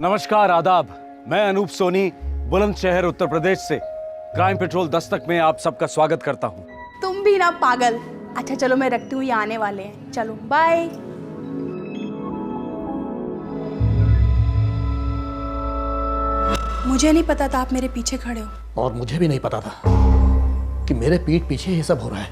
नमस्कार, आदाब। मैं अनूप सोनी बुलंदशहर उत्तर प्रदेश से क्राइम पेट्रोल दस्तक में आप सबका स्वागत करता हूँ। तुम भी ना पागल। अच्छा चलो मैं रखती हूँ, ये आने वाले हैं। चलो बाय। मुझे नहीं पता था आप मेरे पीछे खड़े हो। और मुझे भी नहीं पता था कि मेरे पीठ पीछे ये सब हो रहा है।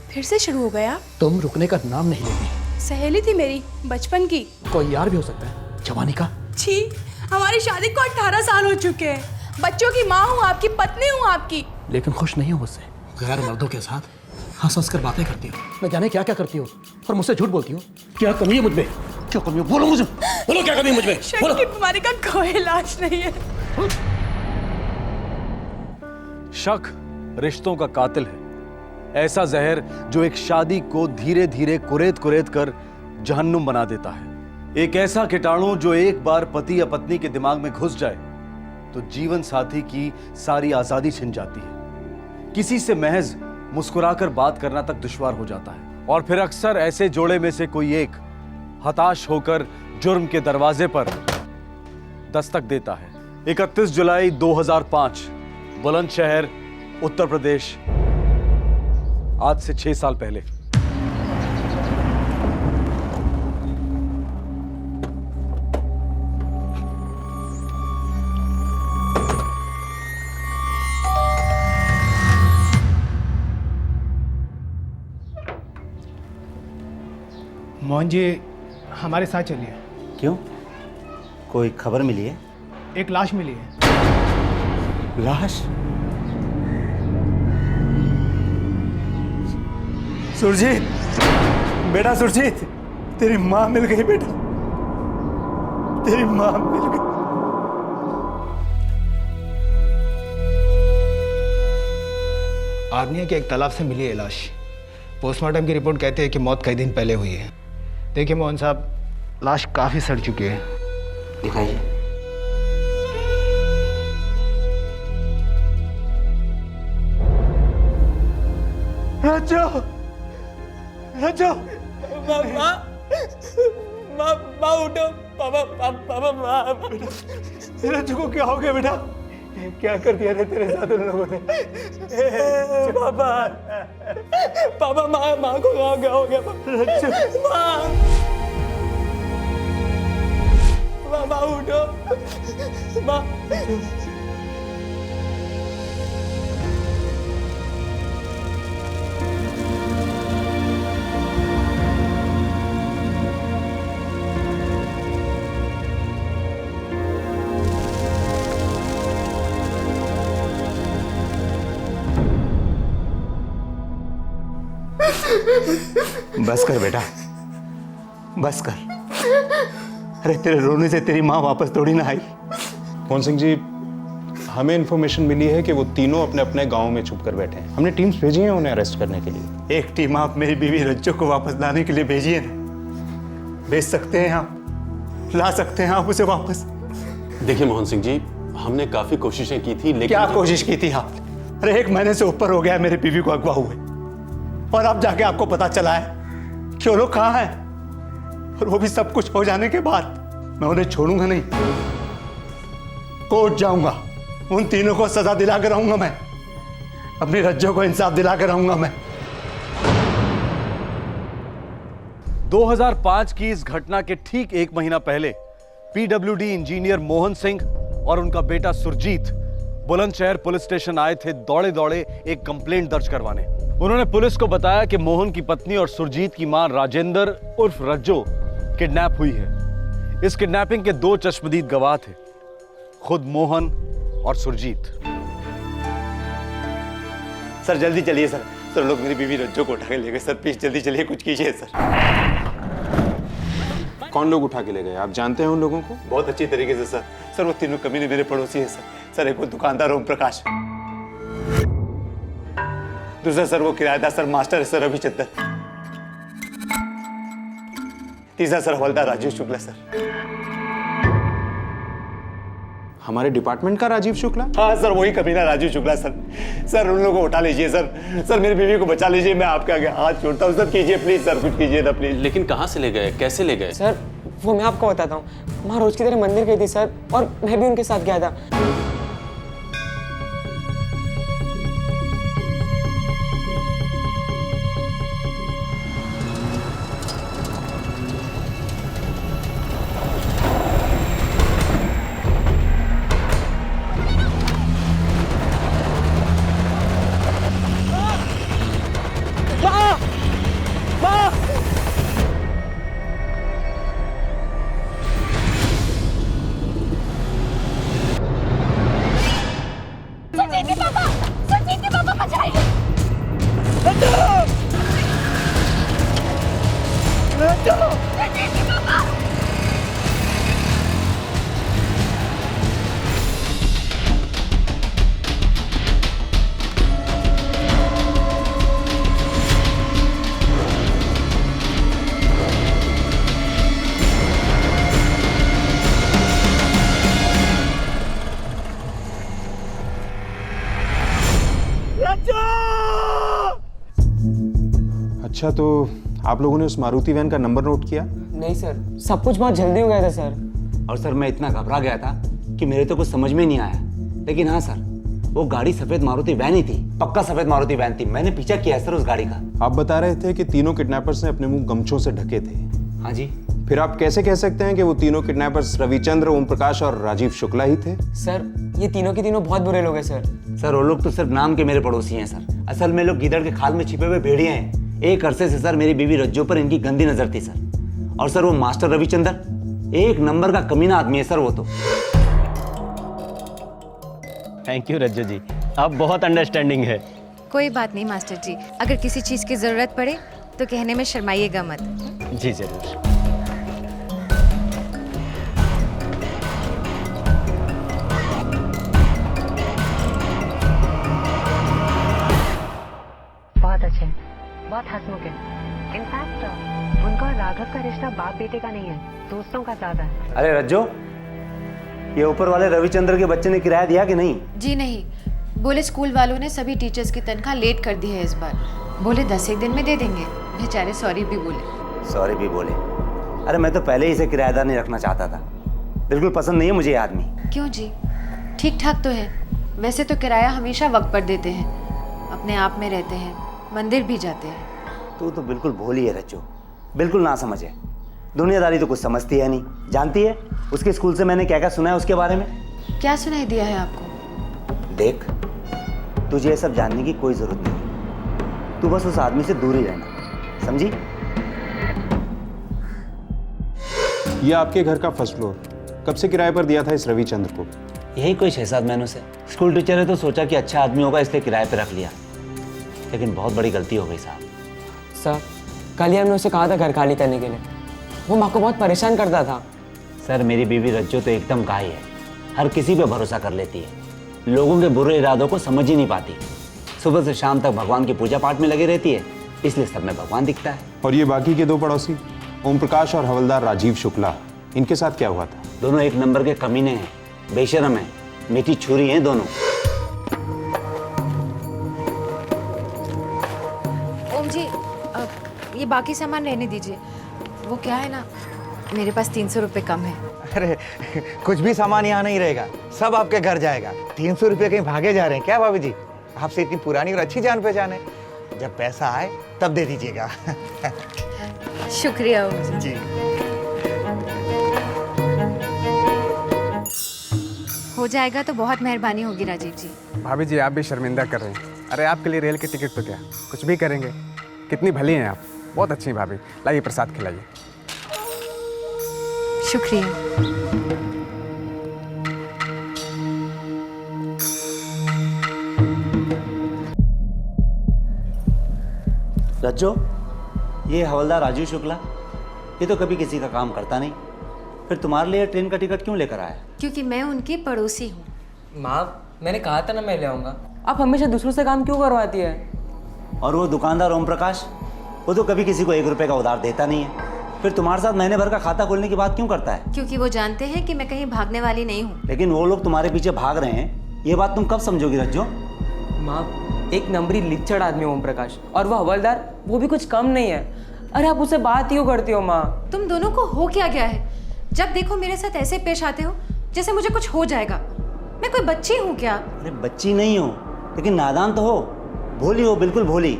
फिर से शुरू हो गया? तुम रुकने का नाम नहीं लेती। सहेली थी मेरी बचपन की। कोई यार भी हो सकता है, जवानी का। छी, हमारी शादी को 18 साल हो चुके हैं। बच्चों की माँ हूँ आपकी, पत्नी हूँ आपकी। लेकिन खुश नहीं हो मुझसे। गैर मर्दों के साथ हंस हंस कर बातें करती हो, न जाने क्या क्या करती हो, और मुझसे झूठ बोलती हो। क्या कमी है मुझमें? क्या कमी है? बोलो मुझे, बोलो क्या कमी है मुझमें? शक की बीमारी का कोई इलाज नहीं है। शक रिश्तों का कातिल है, ऐसा जहर जो एक शादी को धीरे धीरे कुरेद कुरेद कर जहन्नुम बना देता है। एक ऐसा कीटाणु जो एक बार पति या पत्नी के दिमाग में घुस जाए तो जीवन साथी की सारी आजादी छिन जाती है। किसी से महज मुस्कुराकर बात करना तक दुश्वार हो जाता है। और फिर अक्सर ऐसे जोड़े में से कोई एक हताश होकर जुर्म के दरवाजे पर दस्तक देता है। 31 जुलाई 2005 बुलंदशहर उत्तर प्रदेश, आज से 6 साल पहले। मोहन जी हमारे साथ चलिए। क्यों? कोई खबर मिली है? एक लाश मिली है। लाश? सुरजीत, बेटा सुरजीत, तेरी माँ मिल गई बेटा, तेरी माँ मिल गई। आर्निया के एक तालाब से मिली है लाश। पोस्टमार्टम की रिपोर्ट कहती है कि मौत कई दिन पहले हुई है। देखिए मोहन साहब, लाश काफी सड़ चुकी है। दिखाइए। रज्जो, रज्जो, माँ उठो, पापा, रज्जो को क्या हो गया बेटा? क्या कर दिया रे तेरे साथ उन लोगों ने? पापा, माँ को क्या हो गया? माँ उठो, माँ। बस कर बेटा, बस कर। अरे तेरे रोने से तेरी माँ वापस थोड़ी ना आई। मोहन सिंह जी, हमें इन्फॉर्मेशन मिली है कि वो तीनों अपने अपने गांव में छुप कर बैठे हैं। हमने टीम्स भेजी हैं उन्हें अरेस्ट करने के लिए। एक टीम आप मेरी बीवी रज्जो को वापस लाने के लिए भेजिए ना। भेज सकते हैं आप, ला सकते हैं आप उसे वापस। देखिए मोहन सिंह जी, हमने काफी कोशिशें की थी, लेकिन क्या कोशिश की थी आपने? अरे 1 महीने से ऊपर हो गया मेरी बीवी को अगवा हुए, और अब जाके आपको पता चला है कि वो लोग कहाँ हैं, और वो भी सब कुछ हो जाने के बाद। मैं उन्हें छोड़ूंगा नहीं, कोर्ट जाऊंगा, उन तीनों को सजा दिला कर आऊंगा। मैं अपनी रज्जो को इंसाफ दिला कर आऊंगा। मैं 2005 की इस घटना के ठीक 1 महीना पहले पीडब्ल्यूडी इंजीनियर मोहन सिंह और उनका बेटा सुरजीत बुलंदशहर पुलिस स्टेशन आए थे दौड़े दौड़े एक कंप्लेंट दर्ज करवाने। उन्होंने पुलिस को बताया कि मोहन की पत्नी और सुरजीत की मां राजेंद्र उर्फ रज्जो किडनैप हुई है। इस किडनैपिंग के 2 चश्मदीद गवाह थे, खुद मोहन और सुरजीत। सर जल्दी चलिए सर। सर लोग मेरी बीवी रज्जो को उठा के ले गए सर। प्लीज जल्दी चलिए, कुछ कीजिए सर। कौन लोग उठा के ले गए? आप जानते हैं उन लोगों को? बहुत अच्छी तरीके से सर। सर वो तीनों कमीने मेरे पड़ोसी हैं सर। सर एक वो दुकानदार ओम प्रकाश, दूसरा सर वो किराएदार सर मास्टर है सर रविचंद्र, तीसरा सर हवलदार राजीव शुक्ला सर। हमारे डिपार्टमेंट का राजीव शुक्ला? हाँ सर, वही कमीना राजीव शुक्ला सर। सर उन लोगों को उठा लीजिए सर। सर मेरी बीवी को बचा लीजिए, मैं आपके आगे हाथ जोड़ता हूँ सर। कीजिए प्लीज सर, कुछ कीजिए ना प्लीज। लेकिन कहाँ से ले गए, कैसे ले गए? सर वो मैं आपको बताता हूँ। माँ रोज की तरह मंदिर गई थी सर, और मैं भी उनके साथ गया था। अच्छा, तो आप लोगों ने उस मारुति वैन का नंबर नोट किया? नहीं सर, सब कुछ बहुत जल्दी हो गया था सर। और सर मैं इतना घबरा गया था कि मेरे तो कुछ समझ में नहीं आया। लेकिन हाँ सर, वो गाड़ी सफेद मारुति वैन ही थी, पक्का सफेद मारुति वैन थी। मैंने पीछा किया है सर उस गाड़ी का। आप बता रहे थे कि तीनों किडनैपर्स ने अपने मुंह गमछों से ढके थे। हाँ जी। फिर आप कैसे कह सकते हैं कि वो तीनों किडनैपर्स रविचंद्र, ओम प्रकाश और राजीव शुक्ला ही थे? सर ये तीनों के तीनों बहुत बुरे लोग हैं सर। सर वो लोग तो सिर्फ नाम के मेरे पड़ोसी हैं सर। असल में लोग गीदड़ के खाल में छिपे हुए भेड़िए हैं। एक अरसे से सर मेरी बीवी रज्जो पर इनकी गंदी नजर थी सर। और सर वो मास्टर रविचंद्र एक नंबर का कमीना आदमी है सर वो तो। थैंक यू रज्जो जी, आप बहुत अंडरस्टैंडिंग है। कोई बात नहीं मास्टर जी, अगर किसी चीज़ की ज़रूरत पड़े तो कहने में शर्माइएगा मत। जी जरूर। बहुत अच्छे, बहुत हंसमुख है। इनफैक्ट उनका और राघव का रिश्ता बाप बेटे का नहीं है, दोस्तों का ज्यादा है। अरे रज्जो, ये ऊपर वाले रविचंद्र के बच्चे ने किराया दिया कि नहीं? जी नहीं, बोले स्कूल वालों ने सभी टीचर्स की तनख्वाह लेट कर दी है इस बार। बोले 10 दिन में दे देंगे। बेचारे सॉरी भी बोले। सॉरी भी बोले? अरे मैं तो पहले ही इसे किराएदार नहीं रखना चाहता था। बिल्कुल पसंद नहीं है मुझे ये आदमी। क्यों जी, ठीक ठाक तो है। वैसे तो किराया हमेशा वक्त पर देते हैं, अपने आप में रहते हैं, मंदिर भी जाते हैं। तू तो बिल्कुल भोली है रज्जो, बिल्कुल ना समझ है। दुनियादारी तो कुछ समझती है नहीं। जानती है उसके स्कूल से मैंने क्या क्या सुना है उसके बारे में? क्या सुनाई दिया है आपको? देख, तुझे ये सब जानने की कोई जरूरत नहीं। तू बस उस आदमी से दूर ही रहना, समझी? ये आपके घर का फर्स्ट फ्लोर कब से किराए पर दिया था इस रविचंद्र को? यही कोई 6-7 महीनों से। स्कूल टीचर है तो सोचा कि अच्छा आदमी होगा इसलिए किराए पे रख लिया, लेकिन बहुत बड़ी गलती हो गई साहब। सर कल ही हमने उसे कहा था घर खाली करने के लिए। वो माँ को बहुत परेशान करता था। सर मेरी बीवी रज्जो तो एकदम गाय है, हर किसी पे भरोसा कर लेती है, लोगों के बुरे इरादों को समझ ही नहीं पाती। सुबह से शाम तक भगवान की पूजा पाठ में लगी रहती है, इसलिए सब में भगवान दिखता है। और ये बाकी के 2 पड़ोसी ओम प्रकाश और हवलदार राजीव शुक्ला, इनके साथ क्या हुआ था? दोनों एक नंबर के कमीने हैं, बेशरम हैं, मीठी छुरी हैं दोनों। ओम जी, ये बाकी सामान रहने दीजिए। वो क्या है ना, मेरे पास 300 रुपये कम है। अरे कुछ भी सामान यहाँ नहीं रहेगा, सब आपके घर जाएगा। 300 रुपये कहीं भागे जा रहे हैं क्या भाभी जी? आपसे इतनी पुरानी और अच्छी जान पहचान है, जब पैसा आए तब दे दीजिएगा। शुक्रिया ओम जी। हो जाएगा तो बहुत मेहरबानी होगी राजीव जी। भाभी जी आप भी शर्मिंदा कर रहे हैं। अरे आपके लिए रेल के टिकट तो क्या, कुछ भी करेंगे। कितनी भली हैं आप, बहुत अच्छी भाभी। लाइए प्रसाद खिलाइए। शुक्रिया। रज्जो, ये हवलदार राजीव शुक्ला, ये तो कभी किसी का काम करता नहीं, फिर तुम्हारे लिए ट्रेन का टिकट क्यों लेकर आया? क्योंकि मैं उनकी पड़ोसी हूँ। माँ मैंने कहा था ना मैं ले आऊँगा, आप हमेशा दूसरों से काम क्यों करवाती है? और वो दुकानदार ओम प्रकाश, वो तो कभी किसी को 1 रुपए का उधार देता नहीं है, फिर तुम्हारे साथ महीने भर का खाता खोलने की बात क्यों करता है? क्योंकि वो जानते हैं कि मैं कहीं भागने वाली नहीं हूँ। लेकिन वो लोग तुम्हारे पीछे भाग रहे हैं, ये बात तुम कब समझोगी रज्जो? माँ एक नंबरी लिच्चड़ आदमी ओम प्रकाश, और वो हवलदार वो भी कुछ कम नहीं है। अरे आप उससे बात क्यों करती हो माँ? तुम दोनों को हो क्या गया है? जब देखो मेरे साथ ऐसे पेश आते हो जैसे मुझे कुछ हो जाएगा। मैं कोई बच्ची हूँ क्या? अरे बच्ची नहीं हो, लेकिन नादान तो हो, भोली हो, बिल्कुल भोली।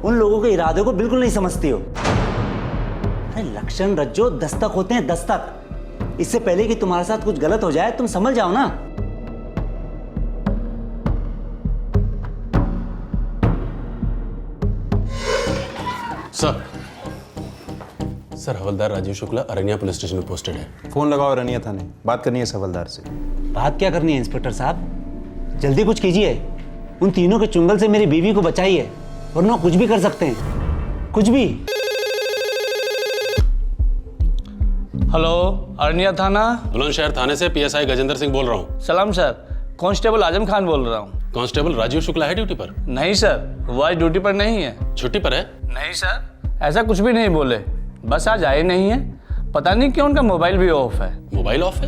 उन लोगों के इरादों को बिल्कुल नहीं समझती हो। अरे लक्षण रज्जो दस्तक होते हैं, दस्तक। इससे पहले कि तुम्हारे साथ कुछ गलत हो जाए तुम समझ जाओ ना। सर हवलदार राजीव शुक्ला अरनिया पुलिस स्टेशन में पोस्टेड है। फोन लगाओ रनिया थाने, बात करनी है हवलदार से। बात क्या करनी है इंस्पेक्टर साहब? जल्दी कुछ कीजिए, उन तीनों के चुंगल से मेरी बीवी को बचाइए, वरना कुछ भी कर सकते हैं, कुछ भी। हेलो, अरनिया थाना। बुलंदशहर थाने से पीएसआई गजेंद्र सिंह बोल रहा हूँ। सलाम सर, कांस्टेबल आजम खान बोल रहा हूँ। कांस्टेबल राजीव शुक्ला है ड्यूटी पर? नहीं सर, वो आज ड्यूटी पर नहीं है। छुट्टी पर है? नहीं सर, ऐसा कुछ भी नहीं बोले, बस आज आए नहीं है। पता नहीं क्यों उनका मोबाइल भी ऑफ है। मोबाइल ऑफ है?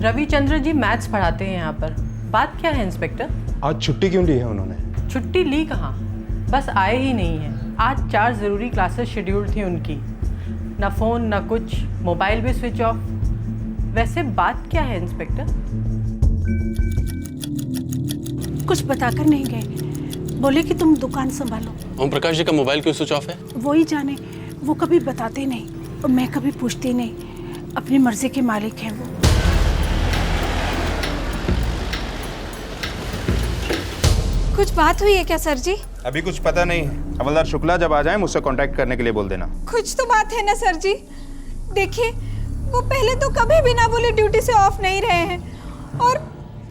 रविचंद्र जी मैथ्स पढ़ाते हैं यहाँ पर। बात क्या है इंस्पेक्टर? आज छुट्टी क्यों ली है उन्होंने? छुट्टी ली कहाँ, बस आए ही नहीं है। आज 4 ज़रूरी क्लासेस शेड्यूल थी उनकी, ना फ़ोन ना कुछ, मोबाइल भी स्विच ऑफ। वैसे बात क्या है इंस्पेक्टर? कुछ बताकर नहीं गए, बोले कि तुम दुकान संभालो। ओम प्रकाश जी का मोबाइल क्यों स्विच ऑफ है? वो ही जाने, वो कभी बताते नहीं और मैं कभी पूछती नहीं। अपनी मर्जी के मालिक हैं वो। कुछ बात हुई है क्या सर जी? अभी कुछ पता नहीं है। हवलदार शुक्ला जब आ जाए मुझसे कांटेक्ट करने के लिए बोल देना। कुछ तो बात है ना सर जी। देखिए, वो पहले तो कभी बिना बोले ड्यूटी से ऑफ नहीं रहे हैं और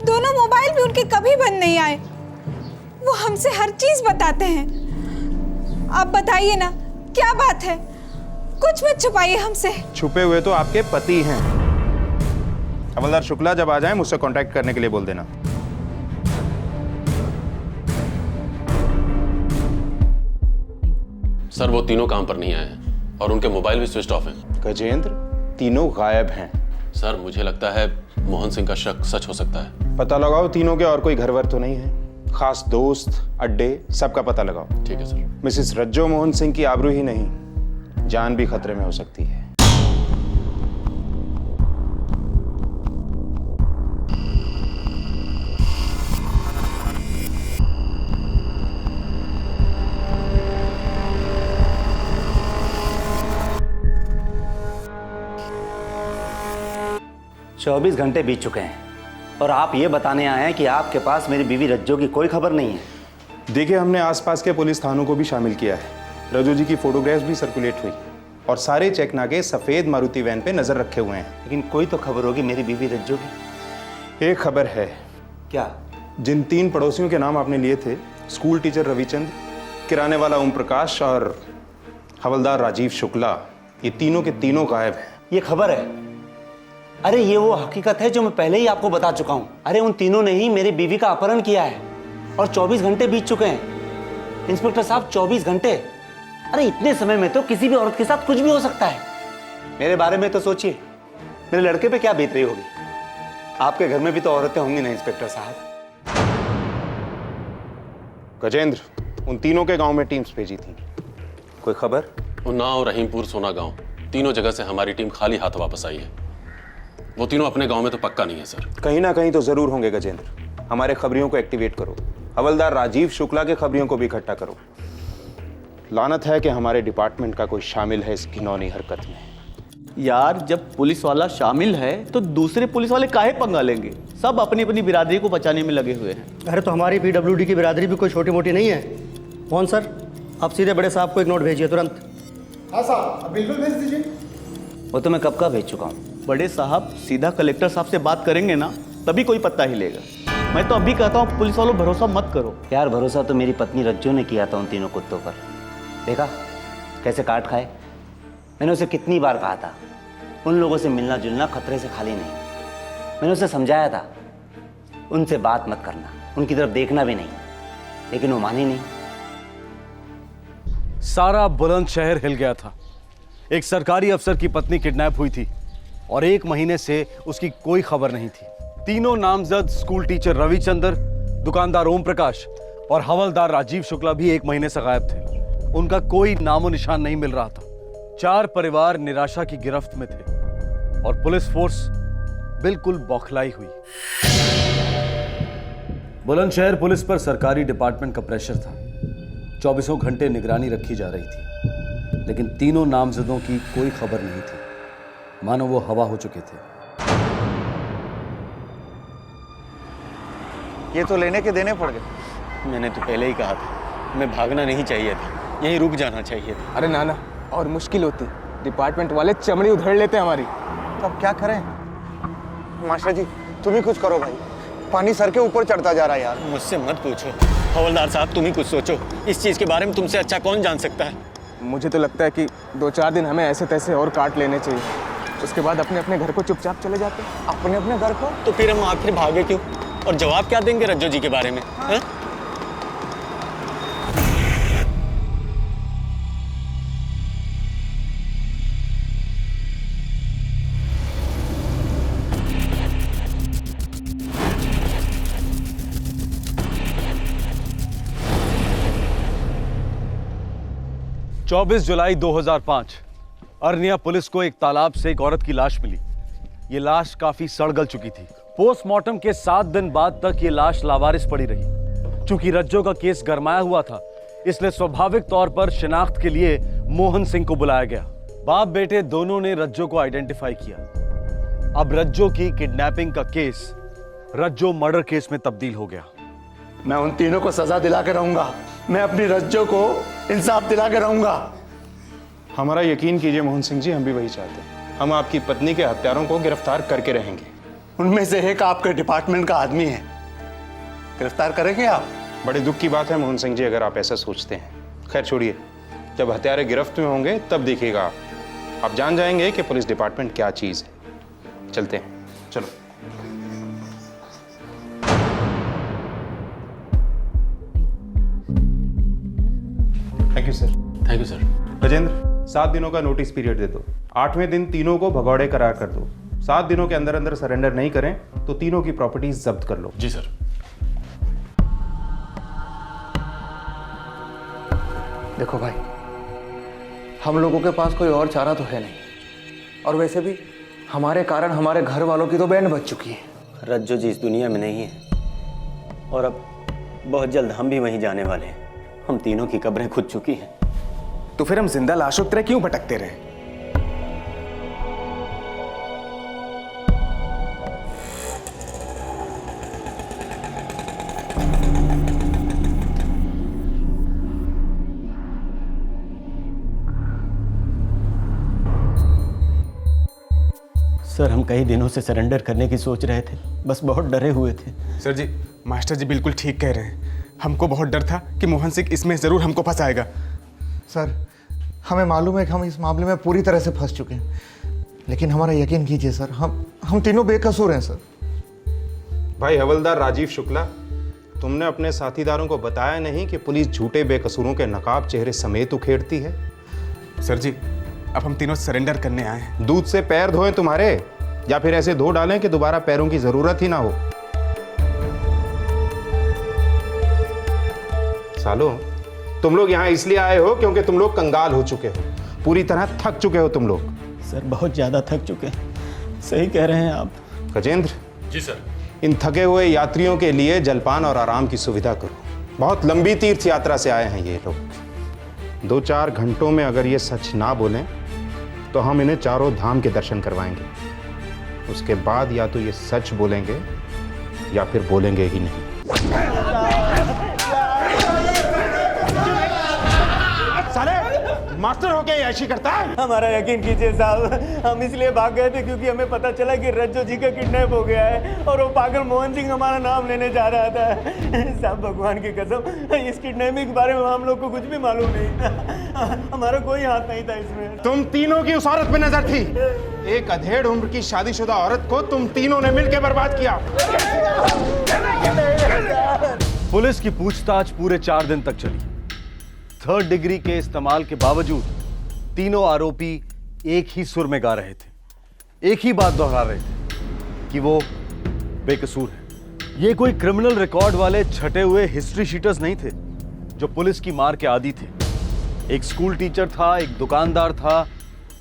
दोनों मोबाइल भी उनके कभी बंद नहीं आए। वो हमसे हर चीज बताते हैं। आप बताइए ना, क्या बात है? कुछ मत छुपाइए हमसे। छुपे हुए तो आपके पति हैं। हवलदार शुक्ला जब आ जाए मुझसे कांटेक्ट करने के लिए बोल देना। सर वो तीनों काम पर नहीं आए हैं और उनके मोबाइल भी स्विच ऑफ हैं। गजेंद्र, तीनों गायब हैं। सर मुझे लगता है मोहन सिंह का शक सच हो सकता है। पता लगाओ तीनों के और कोई घर वर तो नहीं है। खास दोस्त, अड्डे, सबका पता लगाओ। ठीक है सर। मिसेस रज्जो मोहन सिंह की आबरू ही नहीं, जान भी खतरे में हो सकती है। चौबीस घंटे बीत चुके हैं और आप ये बताने आए हैं कि आपके पास मेरी बीवी रज्जो की कोई खबर नहीं है। देखिए, हमने आसपास के पुलिस थानों को भी शामिल किया है। रज्जो जी की फोटोग्राफ्स भी सर्कुलेट हुई और सारे चेक नाके सफेद मारुति वैन पे नजर रखे हुए हैं। लेकिन कोई तो खबर होगी मेरी बीवी रज्जो की। एक खबर है। क्या? जिन 3 पड़ोसियों के नाम आपने लिए थे, स्कूल टीचर रविचंद्र, किराने वाला ओम प्रकाश और हवलदार राजीव शुक्ला, ये तीनों के तीनों गायब हैं। ये खबर है? अरे ये वो हकीकत है जो मैं पहले ही आपको बता चुका हूं। अरे उन तीनों ने ही मेरी बीवी का अपहरण किया है और 24 घंटे बीत चुके हैं। इंस्पेक्टर साहब, 24 घंटे! अरे इतने समय में तो किसी भी औरत के साथ कुछ भी हो सकता है। मेरे बारे में तो सोचिए, मेरे लड़के पे क्या बीत रही होगी। आपके घर में भी तो औरतें होंगी ना इंस्पेक्टर साहब। गजेंद्र, उन तीनों के गांव में टीम्स भेजी थी, कोई खबर? उन्नाव, रहीमपुर, सोना गांव, तीनों जगह से हमारी टीम खाली हाथ वापस आई है। वो तीनों अपने गांव में तो पक्का नहीं है सर। कहीं ना कहीं तो जरूर होंगे गजेंद्र। हमारे खबरियों को एक्टिवेट करो, हवलदार राजीव शुक्ला के खबरियों को भी इकट्ठा करो। लानत है कि हमारे डिपार्टमेंट का कोई शामिल है इस घिनौनी हरकत में। यार, जब पुलिस वाला शामिल है तो दूसरे पुलिस वाले काहे पंगा लेंगे? सब अपनी अपनी बिरादरी को बचाने में लगे हुए हैं। अरे तो हमारी पीडब्ल्यूडी की बिरादरी भी कोई छोटी मोटी नहीं है। मोहन सर, आप सीधे बड़े साहब को एक नोट भेजिए तुरंत। हाँ साहब, बिल्कुल भेज दीजिए। वो तो मैं कब का भेज चुका हूँ। बड़े साहब सीधा कलेक्टर साहब से बात करेंगे ना, तभी कोई पत्ता हिलेगा। मैं तो अभी कहता हूँ पुलिस वालों भरोसा मत करो। यार भरोसा तो मेरी पत्नी रज्जो ने किया था उन तीनों कुत्तों पर। देखा कैसे काट खाए। मैंने उसे कितनी बार कहा था, उन लोगों से मिलना जुलना खतरे से खाली नहीं। मैंने उसे समझाया था, उनसे बात मत करना, उनकी तरफ देखना भी नहीं, लेकिन वो मानी नहीं। सारा बुलंदशहर हिल गया था। एक सरकारी अफसर की पत्नी किडनैप हुई थी और 1 महीने से उसकी कोई खबर नहीं थी। तीनों नामजद स्कूल टीचर रविचंद्र, दुकानदार ओम प्रकाश और हवलदार राजीव शुक्ला भी 1 महीने से गायब थे। उनका कोई नामो निशान नहीं मिल रहा था। 4 परिवार निराशा की गिरफ्त में थे और पुलिस फोर्स बिल्कुल बौखलाई हुई। बुलंदशहर पुलिस पर सरकारी डिपार्टमेंट का प्रेशर था। 24 घंटे निगरानी रखी जा रही थी, लेकिन तीनों नामजदों की कोई खबर नहीं थी, मानो वो हवा हो चुके थे। ये तो लेने के देने पड़ गए। मैंने तो पहले ही कहा था, हमें भागना नहीं चाहिए था, यहीं रुक जाना चाहिए था। अरे नाना, और मुश्किल होती, डिपार्टमेंट वाले चमड़ी उधेड़ लेते हमारी। तो अब क्या करें? मास्टर जी तुम ही कुछ करो भाई, पानी सर के ऊपर चढ़ता जा रहा है यार। मुझसे मत पूछो हवलदार साहब, तुम ही कुछ सोचो, इस चीज के बारे में तुमसे अच्छा कौन जान सकता है। मुझे तो लगता है कि 2-4 दिन हमें ऐसे तैसे और काट लेने चाहिए, उसके बाद अपने अपने घर को चुपचाप चले जाते। अपने अपने घर को? तो फिर हम आखिर भागे क्यों, और जवाब क्या देंगे रज्जो जी के बारे में? हाँ? 24 जुलाई 2005 अरनिया पुलिस को एक तालाब से एक औरत की लाश मिली। ये लाश काफी सड़-गल चुकी थी। पोस्टमार्टम के 7 दिन बाद तक ये लाश लावारिस पड़ी रही। चूंकि रज्जो का केस गरमाया हुआ था, इसलिए स्वाभाविक तौर पर शिनाख्त के लिए मोहन सिंह को बुलाया गया। बाप बेटे दोनों ने रज्जो को आइडेंटिफाई किया। अब रज्जो की किडनैपिंग का केस रज्जो मर्डर केस में तब्दील हो गया। मैं उन तीनों को सजा दिला के रहूंगा। मैं अपनी रज्जो को इंसाफ दिला के रहूंगा। हमारा यकीन कीजिए मोहन सिंह जी, हम भी वही चाहते हैं। हम आपकी पत्नी के हत्यारों को गिरफ्तार करके रहेंगे। उनमें से एक आपके डिपार्टमेंट का आदमी है, गिरफ्तार करेंगे आप? बड़े दुख की बात है मोहन सिंह जी, अगर आप ऐसा सोचते हैं। खैर छोड़िए, जब हत्यारे गिरफ्त में होंगे तब देखिएगा आप जान जाएंगे कि पुलिस डिपार्टमेंट क्या चीज है। चलते हैं, चलो। Thank you sir. Thank you sir. Gajendra, 7 दिनों का नोटिस पीरियड दे दो। 8वें दिन तीनों को भगौड़े करार कर दो। 7 दिनों के अंदर अंदर सरेंडर नहीं करें तो तीनों की प्रॉपर्टीज जब्त कर लो। जी सर। देखो भाई, हम लोगों के पास कोई और चारा तो है नहीं, और वैसे भी हमारे कारण हमारे घर वालों की तो बैंड बज चुकी है। रज्जो जी इस दुनिया में नहीं है, और अब बहुत जल्द हम भी वहीं जाने वाले हैं। हम तीनों की कब्रें खुद चुकी हैं। तो फिर हम जिंदा लाशों की तरह क्यों भटकते रहे? सर, हम कई दिनों से सरेंडर करने की सोच रहे थे, बस बहुत डरे हुए थे। सर जी, मास्टर जी बिल्कुल ठीक कह रहे हैं। हमको बहुत डर था कि मोहन सिंह इसमें जरूर हमको फंसाएगा। सर, हमें मालूम है कि हम इस मामले में पूरी तरह से फंस चुके हैं, लेकिन हमारा यकीन कीजिए सर, हम तीनों बेकसूर हैं सर। भाई हवलदार राजीव शुक्ला, तुमने अपने साथीदारों को बताया नहीं कि पुलिस झूठे बेकसूरों के नकाब चेहरे समेत उखेड़ती है? सर जी, अब हम तीनों सरेंडर करने आए हैं। दूध से पैर धोएं तुम्हारे, या फिर ऐसे धो डालें कि दोबारा पैरों की जरूरत ही ना हो। सालो, तुम लोग यहाँ इसलिए आए हो क्योंकि तुम लोग कंगाल हो चुके हो, पूरी तरह थक चुके हो तुम लोग। सर, बहुत ज्यादा थक चुके हैं। सही कह रहे हैं आप। गजेंद्र जी सर। इन थके हुए यात्रियों के लिए जलपान और आराम की सुविधा करो। बहुत लंबी तीर्थ यात्रा से आए हैं ये लोग। 2-4 घंटों में अगर ये सच ना बोलें तो हम इन्हें चारों धाम के दर्शन करवाएंगे। उसके बाद या तो ये सच बोलेंगे या फिर बोलेंगे ही नहीं। साले, मास्टर होके ऐसी करता है? हमारा यकीन कीजिए साहब, हम इसलिए भाग गए थे क्योंकि हमें पता चला कि रज्जो जी का किडनैप हो गया है और वो पागल मोहन सिंह हमारा नाम लेने जा रहा था। साहब, भगवान की कसम, इस किडनैपिंग के बारे में हम लोग को कुछ भी मालूम नहीं था। हमारा कोई हाथ नहीं था इसमें। तुम तीनों की उस औरत पे नजर थी। एक अधेड़ उम्र की शादीशुदा औरत को तुम तीनों ने मिलकर बर्बाद किया। पुलिस की पूछताछ पूरे 4 दिन तक चली। 3rd डिग्री के इस्तेमाल के बावजूद तीनों आरोपी एक ही सुर में गा रहे थे, एक ही बात दोहरा रहे थे कि वो बेकसूर है। ये कोई क्रिमिनल रिकॉर्ड वाले छटे हुए हिस्ट्री शीटर्स नहीं थे जो पुलिस की मार के आदी थे। एक स्कूल टीचर था, एक दुकानदार था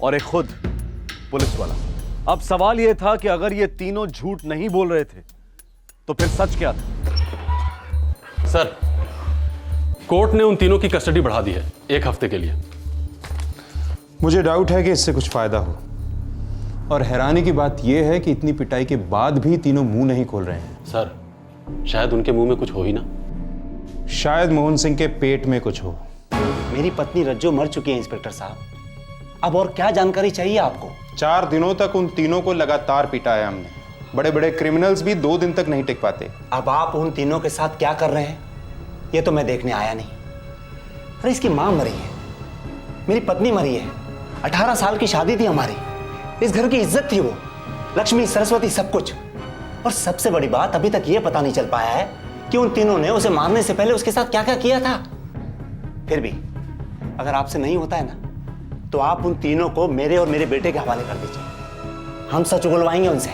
और एक खुद पुलिस वाला। अब सवाल यह था कि अगर ये तीनों झूठ नहीं बोल रहे थे तो फिर सच क्या था? सर, कोर्ट ने उन तीनों की कस्टडी बढ़ा दी है 1 हफ्ते के लिए। मुझे डाउट है कि इससे कुछ फायदा हो, और हैरानी की बात यह है कि इतनी पिटाई के बाद भी तीनों मुंह नहीं खोल रहे हैं। सर, शायद उनके मुंह में कुछ हो ही ना। शायद मोहन सिंह के पेट में कुछ हो। मेरी पत्नी रज्जो मर चुकी है इंस्पेक्टर साहब, अब और क्या जानकारी चाहिए आपको? 4 दिनों तक उन तीनों को लगातार पिटाया हमने। बड़े बड़े क्रिमिनल्स भी 2 दिन तक नहीं टिक पाते। अब आप उन तीनों के साथ क्या कर रहे हैं ये तो मैं देखने आया नहीं। अरे इसकी मां मरी है, मेरी पत्नी मरी है, 18 साल की शादी थी हमारी, इस घर की इज्जत थी वो, लक्ष्मी सरस्वती सब कुछ। और सबसे बड़ी बात, अभी तक ये पता नहीं चल पाया है कि उन तीनों ने उसे मारने से पहले उसके साथ क्या क्या किया था। फिर भी अगर आपसे नहीं होता है ना तो आप उन तीनों को मेरे और मेरे बेटे के हवाले कर दीजिए। हम सच उगलवाएंगे उनसे,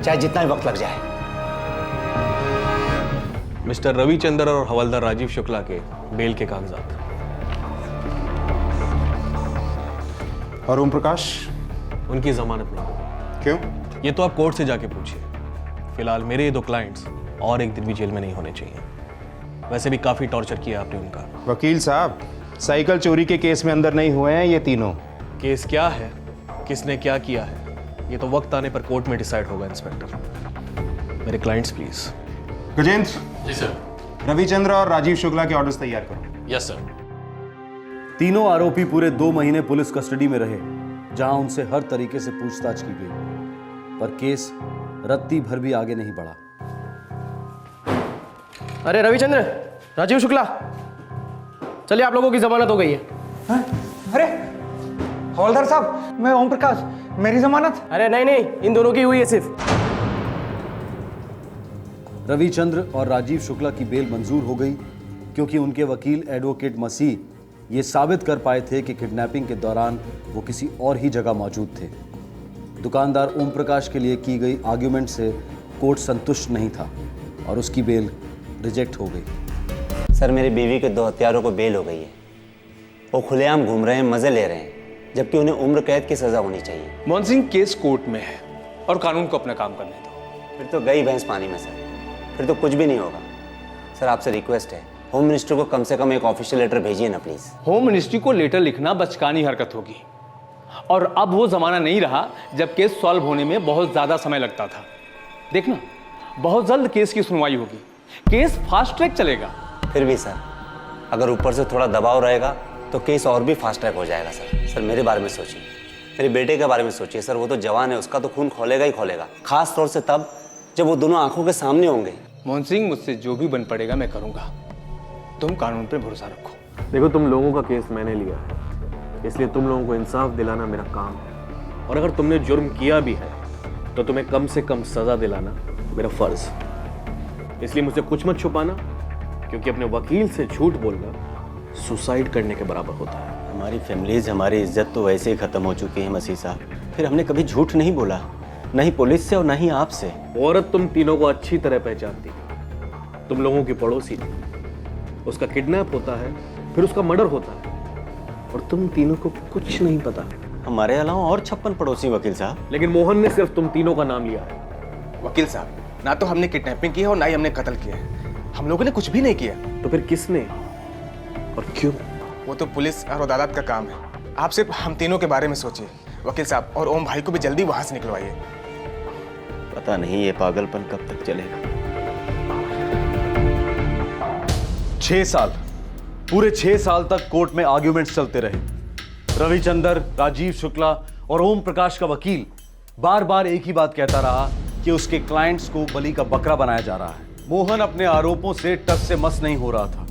चाहे जितना भी वक्त लग जाए। मिस्टर रविचंद्र और हवलदार राजीव शुक्ला के बेल के कागजात। और ओम प्रकाश? उनकी जमानत नहीं। क्यों? ये तो आप कोर्ट से जाके पूछिए। फिलहाल मेरे ये 2 क्लाइंट्स और 1 दिन भी जेल में नहीं होने चाहिए। वैसे भी काफी टॉर्चर किया आपने उनका। वकील साहब, साइकिल चोरी के केस में अंदर नहीं हुए हैं ये तीनों। केस क्या है, किसने क्या किया है, ये तो वक्त आने पर कोर्ट में डिसाइड होगा। इंस्पेक्टर, मेरे क्लाइंट्स प्लीज। गजेंद्र। जी सर। रविचंद्र और राजीव शुक्ला के ऑर्डर्स तैयार करो। Yes sir. तीनों आरोपी पूरे 2 महीने पुलिस कस्टडी में रहे, जहां उनसे हर तरीके से पूछताछ की गई, पर केस रत्ती भर भी आगे नहीं बढ़ा। अरे रविचंद्र, राजीव शुक्ला, चलिए आप लोगों की जमानत हो गई है। हाँ? अरे हवलदार साहब, मैं ओम प्रकाश, मेरी जमानत? अरे नहीं नहीं, इन दोनों की हुई है सिर्फ। रविचंद्र और राजीव शुक्ला की बेल मंजूर हो गई क्योंकि उनके वकील एडवोकेट मसीह ये साबित कर पाए थे कि किडनैपिंग के दौरान वो किसी और ही जगह मौजूद थे। दुकानदार ओम प्रकाश के लिए की गई आर्ग्यूमेंट से कोर्ट संतुष्ट नहीं था और उसकी बेल रिजेक्ट हो गई। सर, मेरी बीवी के 2 हत्यारों को बेल हो गई है। वो खुलेआम घूम रहे हैं, मजे ले रहे हैं, जबकि उन्हें उम्र कैद की सजा होनी चाहिए। मोहन सिंह, केस कोर्ट में है और कानून को अपना काम करने दो। फिर तो गई भैंस पानी में सर, फिर तो कुछ भी नहीं होगा। सर, आपसे रिक्वेस्ट है, होम मिनिस्टर को कम से कम एक ऑफिशियल लेटर भेजिए ना प्लीज। होम मिनिस्ट्री को लेटर लिखना बचकानी हरकत होगी, और अब वो जमाना नहीं रहा जब केस सॉल्व होने में बहुत ज्यादा समय लगता था। देखना, बहुत जल्द केस की सुनवाई होगी, केस फास्ट ट्रैक चलेगा। फिर भी सर, अगर ऊपर से थोड़ा दबाव रहेगा तो केस और भी फास्ट ट्रैक हो जाएगा। सर, मेरे बारे में सोचिए, मेरे बेटे के बारे में सोचिए। सर, वो तो जवान है, उसका तो खून खोलेगा ही खोलेगा, खास तौर से तब जब वो दोनों आंखों के सामने होंगे। मोहन सिंह, मुझसे जो भी बन पड़ेगा मैं करूंगा, तुम कानून पे भरोसा रखो। देखो, तुम लोगों का केस मैंने लिया है, इसलिए तुम लोगों को इंसाफ दिलाना मेरा काम है, और अगर तुमने जुर्म किया भी है तो तुम्हें कम से कम सजा दिलाना मेरा फर्ज। इसलिए मुझसे कुछ मत छुपाना, क्योंकि अपने वकील से झूठ बोलना सुसाइड करने के बराबर होता है। हमारी फैमिलीज, हमारी इज्जत तो वैसे ही खत्म हो चुकी है मसीह साहब, फिर हमने कभी झूठ नहीं बोला, न ही पुलिस से और न ही आपसे। औरत तुम तीनों को अच्छी तरह पहचानती, तुम लोगों की पड़ोसी थी, उसका किडनैप होता है, फिर उसका मर्डर होता है, और तुम तीनों को कुछ नहीं पता। हमारे अलावा और 56 पड़ोसी वकील साहब। लेकिन मोहन ने सिर्फ तुम तीनों का नाम लिया है। वकील साहब, ना तो हमने किडनैपिंग की है और ना ही हमने कत्ल किया है। हम लोगों ने कुछ भी नहीं किया। तो फिर किसने और क्यों? वो तो पुलिस और अदालत का काम है। आप सिर्फ हम तीनों के बारे में सोचिए वकील साहब, और ओम भाई को भी जल्दी वहां से निकलवाइए। पता नहीं ये पागलपन कब तक चलेगा। 6 साल, पूरे 6 साल तक कोर्ट में आर्ग्यूमेंट्स चलते रहे। रविचंद्र, राजीव शुक्ला और ओम प्रकाश का वकील बार बार एक ही बात कहता रहा कि उसके क्लाइंट्स को बलि का बकरा बनाया जा रहा है। मोहन अपने आरोपों से टस से मस नहीं हो रहा था।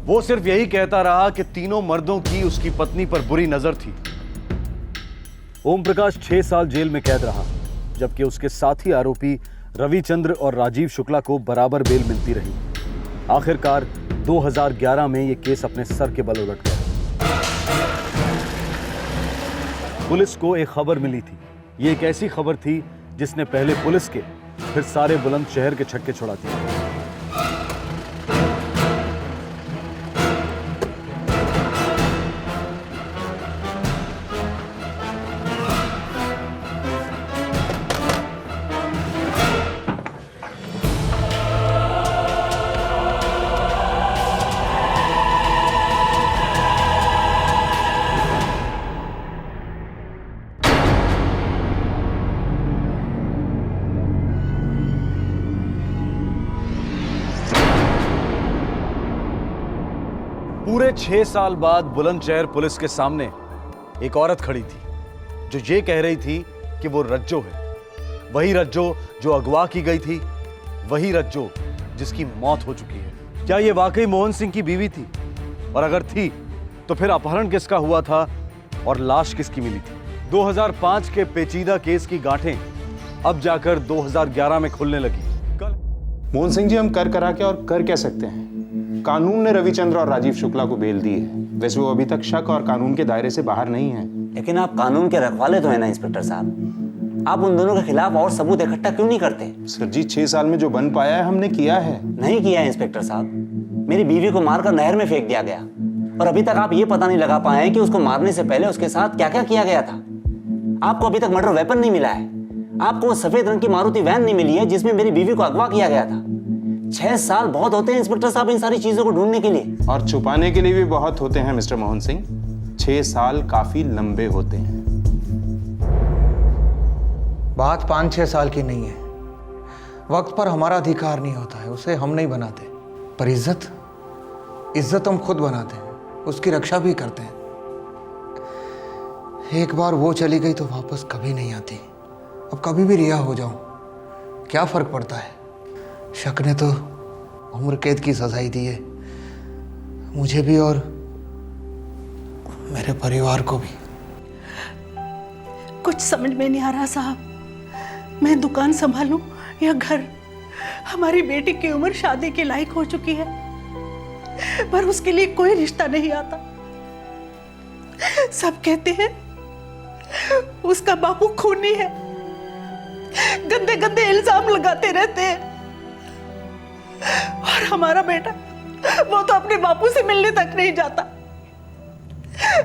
वो सिर्फ यही कहता रहा कि तीनों मर्दों की उसकी पत्नी पर बुरी नजर थी। ओम प्रकाश 6 साल जेल में कैद रहा, जबकि उसके साथी आरोपी रविचंद्र और राजीव शुक्ला को बराबर बेल मिलती रही। आखिरकार 2011 में यह केस अपने सर के बल उलट गया। पुलिस को एक खबर मिली थी। ये एक ऐसी खबर थी जिसने पहले पुलिस के, फिर सारे बुलंदशहर के छक्के छुड़ा दिए। पूरे 6 साल बाद बुलंदशहर पुलिस के सामने एक औरत खड़ी थी जो ये कह रही थी कि वो रज्जो है, वही रज्जो जो अगवा की गई थी, वही रज्जो जिसकी मौत हो चुकी है। क्या ये वाकई मोहन सिंह की बीवी थी? और अगर थी तो फिर अपहरण किसका हुआ था और लाश किसकी मिली थी? 2005 के पेचीदा केस की गांठें अब जाकर 2011 में खुलने लगी। मोहन सिंह जी, हम कर करा के और कर क्या सकते हैं? कानून ने रविचंद्र और राजीव शुक्ला को बेल दी है। वैसे वो अभी तक शक और कानून के दायरे से बाहर नहीं है। लेकिन आप कानून के रखवाले तो है ना इंस्पेक्टर साहब, आप उन दोनों के खिलाफ और सबूत इकट्ठा क्यों नहीं करते? सर जी, 6 साल में जो बन पाया है हमने किया है। नहीं किया है इंस्पेक्टर साहब, मेरी बीवी को मारकर नहर में फेंक दिया गया और अभी तक आप ये पता नहीं लगा पाए कि उसको मारने से पहले उसके साथ क्या क्या किया गया था। आपको अभी तक मर्डर वेपन नहीं मिला है, आपको वो सफेद रंग की मारुति वैन नहीं मिली है जिसमें मेरी बीवी को अगवा किया गया था। 6 साल बहुत होते हैं इंस्पेक्टर साहब इन सारी चीजों को ढूंढने के लिए, और छुपाने के लिए भी बहुत होते हैं मिस्टर मोहन सिंह। 6 साल काफी लंबे होते हैं। बात 5-6 साल की नहीं है। वक्त पर हमारा अधिकार नहीं होता है, उसे हम नहीं बनाते। पर इज्जत हम खुद बनाते हैं, उसकी रक्षा भी करते हैं। एक बार वो चली गई तो वापस कभी नहीं आती। अब कभी भी रिहा हो जाऊं, क्या फर्क पड़ता है? शक ने तो उम्र कैद की सजाई दी है, मुझे भी और मेरे परिवार को भी। कुछ समझ में नहीं आ रहा साहब, मैं दुकान संभालूं या घर? हमारी बेटी की उम्र शादी के लायक हो चुकी है, पर उसके लिए कोई रिश्ता नहीं आता। सब कहते हैं उसका बापू खूनी है, गंदे गंदे इल्जाम लगाते रहते हैं। और हमारा बेटा, वो तो अपने बापू से मिलने तक नहीं जाता,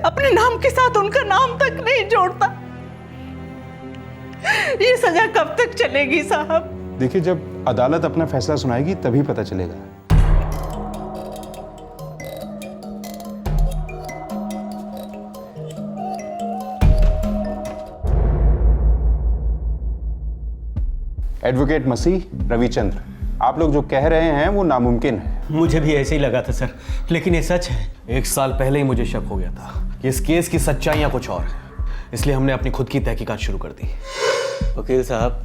अपने नाम के साथ उनका नाम तक नहीं जोड़ता। ये सजा कब तक चलेगी साहब? देखिए, जब अदालत अपना फैसला सुनाएगी तभी पता चलेगा। एडवोकेट मसीह, रविचंद्र, आप लोग जो कह रहे हैं वो नामुमकिन है। मुझे भी ऐसे ही लगा था सर, लेकिन ये सच है। 1 साल पहले ही मुझे शक हो गया था कि इस केस की सच्चाइयां कुछ और हैं, इसलिए हमने अपनी खुद की तहकीकात शुरू कर दी। वकील साहब,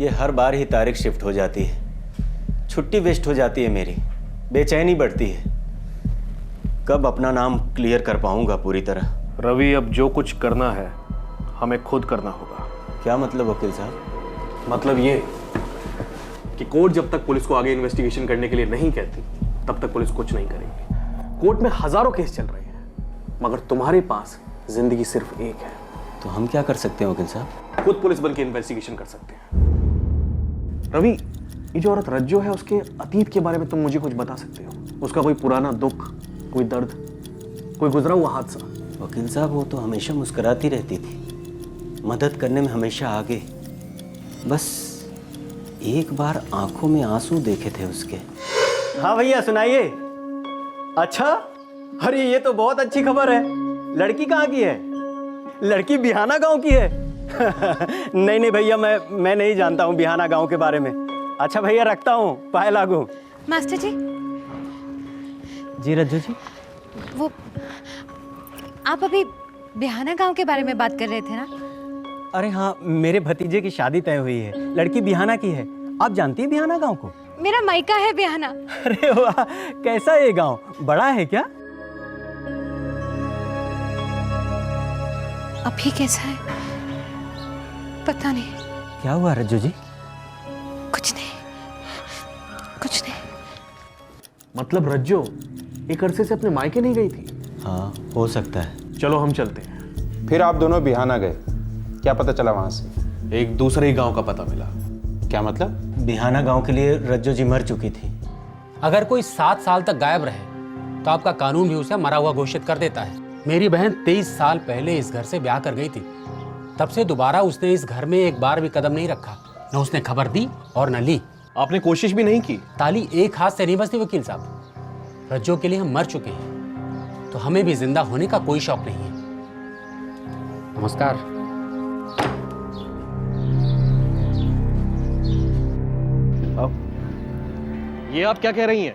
ये हर बार ही तारीख शिफ्ट हो जाती है, छुट्टी वेस्ट हो जाती है मेरी, बेचैनी बढ़ती है। कब अपना नाम क्लियर कर पाऊंगा पूरी तरह? रवि, अब जो कुछ करना है हमें खुद करना होगा। क्या मतलब वकील साहब? मतलब ये कि कोर्ट जब तक पुलिस को आगे इन्वेस्टिगेशन करने के लिए नहीं कहती, तब तक पुलिस कुछ नहीं करेगी। कोर्ट में हजारों केस चल रहे हैं, मगर तुम्हारे पास जिंदगी सिर्फ एक है। तो हम क्या कर सकते हैं वकील साहब? खुद पुलिस बन के इन्वेस्टिगेशन कर सकते हैं। रवि, ये जो औरत रज्जो है, उसके अतीत के बारे में तुम मुझे कुछ बता सकते हो? उसका कोई पुराना दुख, कोई दर्द, कोई गुजरा हुआ हादसा? वकील साहब, वो तो हमेशा मुस्कुराती रहती थी, मदद करने में हमेशा आगे। बस एक बार आंखों में आंसू देखे थे उसके। हाँ भैया, सुनाइए। अच्छा, अरे ये तो बहुत अच्छी खबर है। लड़की कहाँ की है? लड़की बिहाना गांव की है। नहीं नहीं भैया, मैं नहीं जानता हूँ बिहाना गांव के बारे में। अच्छा भैया, रखता हूँ, पाए लागू। मास्टर जी। जी रज्जू जी। वो आप अभी बिहाना गांव के बारे में बात कर रहे थे ना? अरे हाँ, मेरे भतीजे की शादी तय हुई है, लड़की बिहाना की है। आप जानती है बिहाना गांव को? मेरा मायका है बिहाना। अरे वाह, कैसा है ये गांव? बड़ा है क्या? अभी कैसा है पता नहीं। क्या हुआ रज्जू जी? कुछ नहीं, कुछ नहीं। मतलब रज्जो एक अरसे से अपने मायके नहीं गई थी? हाँ, हो सकता है। चलो हम चलते हैं। फिर आप दोनों बिहाना गए, क्या पता चला वहां से? एक दूसरे ही गांव का पता मिला। क्या मतलब? बिहाना गांव के लिए रज्जो जी मर चुकी थी। अगर कोई 7 साल तक गायब रहे तो आपका कानून भी उसे मरा हुआ घोषित कर देता है। मेरी बहन 23 साल पहले इस घर से ब्याह कर गई थी, तब से दोबारा उसने इस घर में एक बार भी कदम नहीं रखा। न उसने खबर दी और न ली। आपने कोशिश भी नहीं की? ताली एक हाथ से नहीं बजती वकील साहब। रज्जो के लिए हम मर चुके हैं, तो हमें भी जिंदा होने का कोई शौक नहीं है। नमस्कार। ये आप क्या कह रही हैं?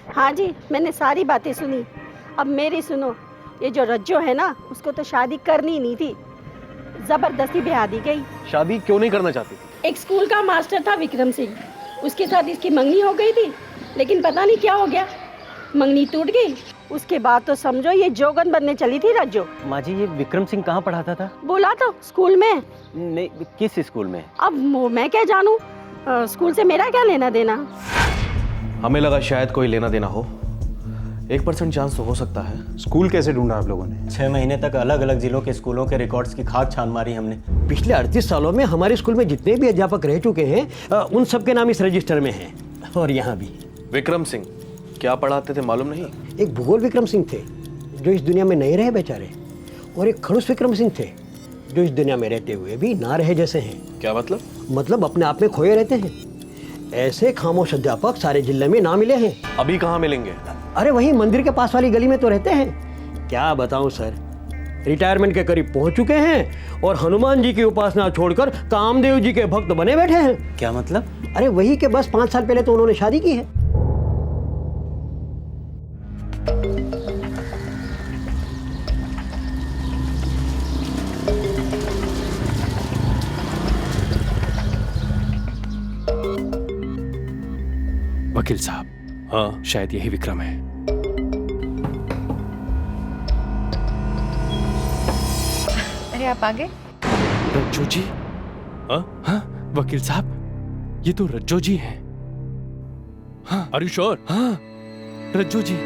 हाँ जी, मैंने सारी बातें सुनी। अब मेरी सुनो, ये जो रज्जो है ना, उसको तो शादी करनी नहीं थी, जबरदस्ती ब्याह दी गई। शादी क्यों नहीं करना चाहती? एक स्कूल का मास्टर था विक्रम सिंह, उसके साथ इसकी मंगनी हो गई थी, लेकिन पता नहीं क्या हो गया, मंगनी टूट गई। उसके बाद तो समझो ये जोगन बनने चली थी रज्जो। माँ जी, ये विक्रम सिंह कहाँ पढ़ाता था? बोला तो स्कूल में। नहीं, किस स्कूल में? अब मैं क्या जानूं, स्कूल से मेरा क्या लेना देना। हमें लगा शायद कोई लेना देना हो, 1% चांस तो हो सकता है। स्कूल कैसे ढूंढा आप लोगों ने? 6 महीने तक अलग अलग जिलों के स्कूलों के रिकॉर्ड्स की खाक छान मारी हमने। पिछले 38 सालों में हमारे स्कूल में जितने भी अध्यापक रह चुके हैं उन सबके नाम इस रजिस्टर में हैं, और यहाँ भी। विक्रम सिंह क्या पढ़ाते थे मालूम नहीं? एक भूगोल विक्रम सिंह थे जो इस दुनिया में नहीं रहे बेचारे, और एक खड़ूस विक्रम सिंह थे जो इस दुनिया में रहते हुए भी ना रहे जैसे हैं। क्या मतलब? मतलब अपने आप में खोए रहते हैं। ऐसे खामोश अध्यापक सारे जिले में ना मिले हैं। अभी कहाँ मिलेंगे? अरे वही मंदिर के पास वाली गली में तो रहते हैं। क्या बताऊं सर, रिटायरमेंट के करीब पहुंच चुके हैं और हनुमान जी की उपासना छोड़कर कामदेव जी के भक्त बने बैठे हैं। क्या मतलब? अरे वही के बस 5 साल पहले तो उन्होंने शादी की है। वकील साहब, हाँ शायद यही विक्रम है। अरे आप आ गए? रज्जो जी? हाँ वकील साहब, ये तो रज्जो जी हैं। हाँ, आर यू श्योर? हाँ, रज्जो जी।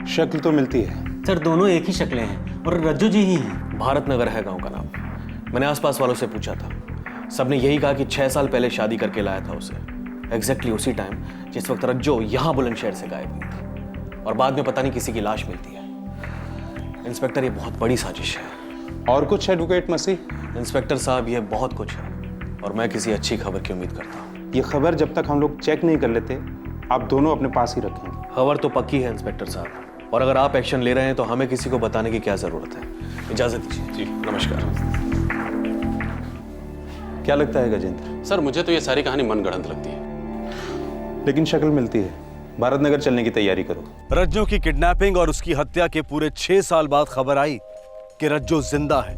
शक्ल तो मिलती है सर, दोनों एक ही शक्लें हैं और रज्जो जी ही हैं। भारत नगर है गांव का नाम। मैंने आसपास वालों से पूछा था, सबने यही कहा कि 6 साल पहले शादी करके लाया था उसे, एग्जैक्टली उसी टाइम जिस वक्त रज्जो यहाँ बुलंदशहर से गायब हुई थी, और बाद में पता नहीं किसी की लाश मिलती है। इंस्पेक्टर, ये बहुत बड़ी साजिश है। और कुछ एडवोकेट मसीह? इंस्पेक्टर साहब, ये बहुत कुछ है, और मैं किसी अच्छी खबर की उम्मीद करता हूँ। ये खबर जब तक हम लोग चेक नहीं कर लेते, आप दोनों अपने पास ही रखें। खबर तो पक्की है इंस्पेक्टर साहब, और अगर आप एक्शन ले रहे हैं तो हमें किसी को बताने की क्या जरूरत है। इजाजत दीजिए। जी नमस्कार। क्या लगता है गजेंद्र? सर मुझे तो ये सारी कहानी मनगढ़ंत लगती है, लेकिन शक्ल मिलती है। भारत नगर चलने की तैयारी करो। रज्जो की किडनैपिंग और उसकी हत्या के पूरे 6 साल बाद खबर आई कि रज्जो जिंदा है।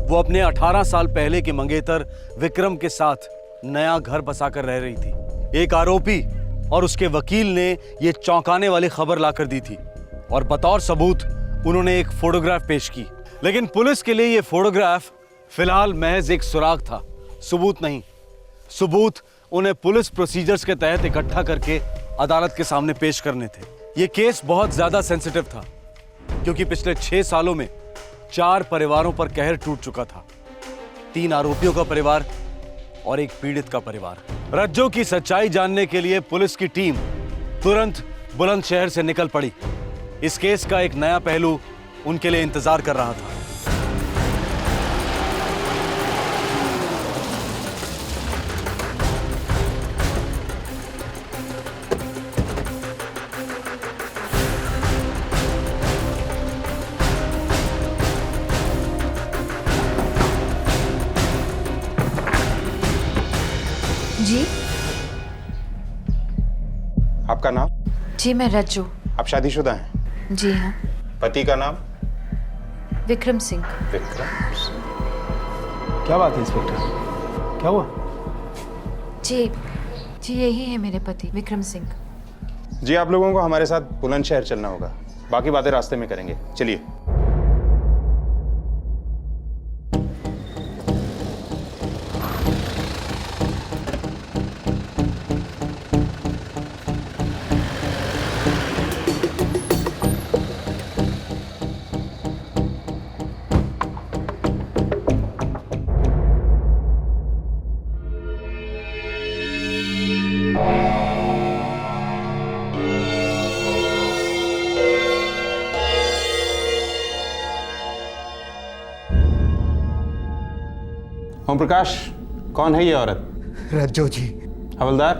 वो अपने 18 साल पहले के मंगेतर विक्रम के साथ नया घर बसाकर रह रही थी। एक आरोपी और उसके वकील ने ये चौंकाने वाली खबर लाकर दी थी, और बतौर सबूत उन्होंने एक फोटोग्राफ पेश की। लेकिन पुलिस के लिए ये फोटोग्राफ फिलहाल महज एक सुराग था, सबूत नहीं। सबूत उन्हें पुलिस प्रोसीजर्स के तहत इकट्ठा करके अदालत के सामने पेश करने थे। ये केस बहुत ज्यादा सेंसिटिव था, क्योंकि पिछले 6 सालों में 4 परिवारों पर कहर टूट चुका था। 3 आरोपियों का परिवार और एक पीड़ित का परिवार। रज्जो की सच्चाई जानने के लिए पुलिस की टीम तुरंत बुलंदशहर से निकल पड़ी। इस केस का एक नया पहलू उनके लिए इंतजार कर रहा था। जी? आपका नाम? जी मैं रज्जो। आप शादीशुदा हैं? जी हाँ। पति का नाम? विक्रम सिंह। विक्रम। क्या बात है इंस्पेक्टर, क्या हुआ? जी जी यही है मेरे पति विक्रम सिंह। जी आप लोगों को हमारे साथ बुलंदशहर चलना होगा, बाकी बातें रास्ते में करेंगे। चलिए। ओम प्रकाश, कौन है ये औरत? रज्जो जी। हवलदार?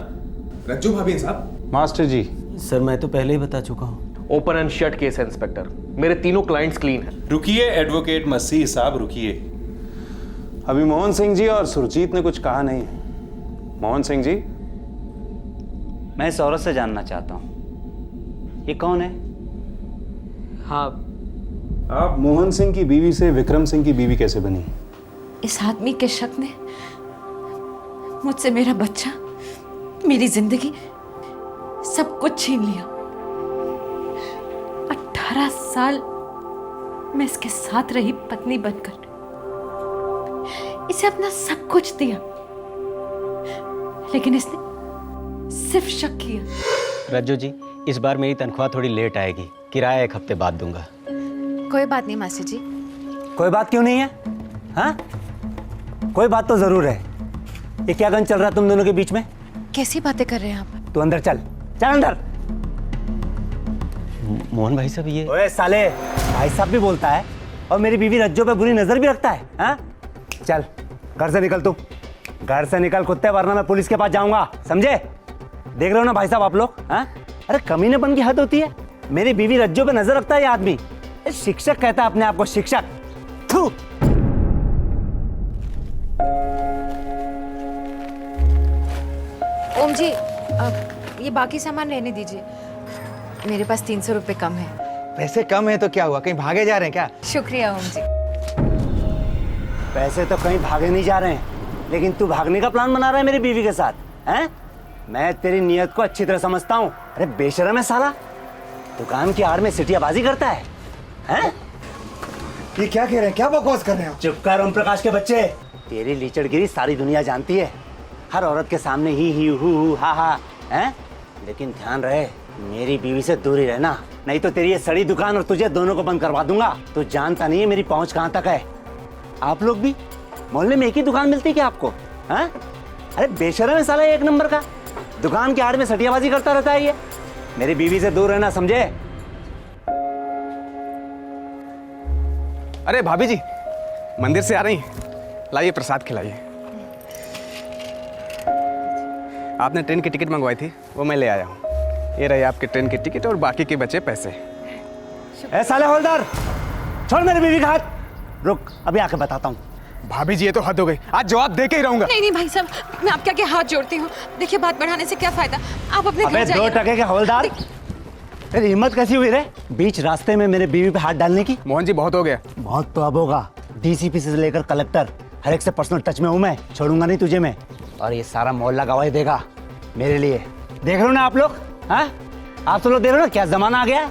रज्जो भाभी साहब। मास्टर जी। सर मैं तो पहले ही बता चुका हूँ। ओपन एंड शट केस है इंस्पेक्टर। मेरे तीनों क्लाइंट्स क्लीन हैं। रुकिए एडवोकेट मसीह साहब, रुकिए। अभी मोहन सिंह जी और सुरजीत ने कुछ कहा नहीं है। मोहन सिंह जी, मैं इस औरत से जानना चाहता हूं, ये कौन है? हाँ, आप मोहन सिंह की बीवी से विक्रम सिंह की बीवी कैसे बनी? इस आदमी के शक ने मुझसे मेरा बच्चा, मेरी जिंदगी, सब कुछ छीन लिया। 18 साल मैं इसके साथ रही पत्नी बनकर, इसे अपना सब कुछ दिया, लेकिन इसने सिर्फ शक किया। रज्जू जी, इस बार मेरी तनख्वाह थोड़ी लेट आएगी, किराया 1 हफ्ते बाद दूंगा। कोई बात नहीं मास्टर जी। कोई बात क्यों नहीं है? हाँ, कोई बात तो जरूर है। ये क्या गन चल रहा है तुम दोनों के बीच में? कैसी बातें कर रहे हैं आप? तू अंदर चल, चल अंदर। मोहन भाई साहब, ये ओए साले, भाई साहब भी बोलता है और मेरी बीवी रज्जो पे बुरी नजर भी रखता है। हाँ, चल घर से निकल, तू घर से निकल कुत्ते, वरना मैं पुलिस के पास जाऊंगा, समझे? देख रहे हो ना भाई साहब आप लोग? हाँ, अरे कमीनेपन की हद होती है। मेरी बीवी रज्जो पे नजर रखता है ये आदमी। शिक्षक कहता है अपने आप को, शिक्षक। थू। ओम जी, ये बाकी सामान रहने दीजिए, मेरे पास 300 रुपए कम है। पैसे कम है तो क्या हुआ, कहीं भागे जा रहे हैं क्या? शुक्रिया ओम जी। पैसे तो कहीं भागे नहीं जा रहे हैं, लेकिन तू भागने का प्लान बना रहा है मेरी बीवी के साथ, हैं? मैं तेरी नीयत को अच्छी तरह समझता हूँ। अरे बेशरम है साला, दुकान की आड़ में सिटियाबाजी करता है, हैं? ये क्या कह रहे हैं, क्या बकवास कर रहे हैं? चुप कर ओम प्रकाश के बच्चे। तेरी लीचड़गिरी सारी दुनिया जानती है, हर औरत के सामने ही हु हा हा, हैं? लेकिन ध्यान रहे, मेरी बीवी से दूर ही रहना, नहीं तो तेरी ये सड़ी दुकान और तुझे दोनों को बंद करवा दूंगा। तू जानता नहीं है मेरी पहुंच कहां तक है। आप लोग भी मोहल्ले में एक ही दुकान मिलती है क्या आपको? हैं? अरे बेशरम है साला, 1 नंबर का, दुकान के आड़ में सटियाबाजी करता रहता है ये। मेरी बीवी से दूर रहना, समझे? अरे भाभी जी, मंदिर से आ रही, लाइए प्रसाद खिलाइए। आपने ट्रेन की टिकट मंगवाई थी, वो मैं ले आया हूँ। ये रही आपकी ट्रेन की टिकट और बाकी के बचे पैसे। ए साले हवलदार, छोड़ मेरी बीवी का हाथ। रुक, अभी आके बताता हूँ। भाभी जी, ये तो हद हो गई, आज जवाब दे के ही रहूंगा। नहीं नहीं भाई साहब, मैं आपके आगे हाथ जोड़ती हूँ। देखिए, बात बढ़ाने से क्या फायदा, आप अपने घर जाइए। 2 टके के हवलदार, तेरी हिम्मत कैसी हुई रे बीच रास्ते में मेरे बीवी पे हाथ डालने की? मोहन जी, बहुत हो गया। बहुत तो अब होगा। डीसीपी से लेकर कलेक्टर, हर एक से पर्सनल टच में हूँ मैं, छोड़ूंगा नहीं तुझे मैं। और ये सारा मोहल्ला गवाही देगा मेरे लिए। देख रहे हो ना आप लोग? हाँ, आप सब लोग देख रहे हो ना क्या जमाना आ गया?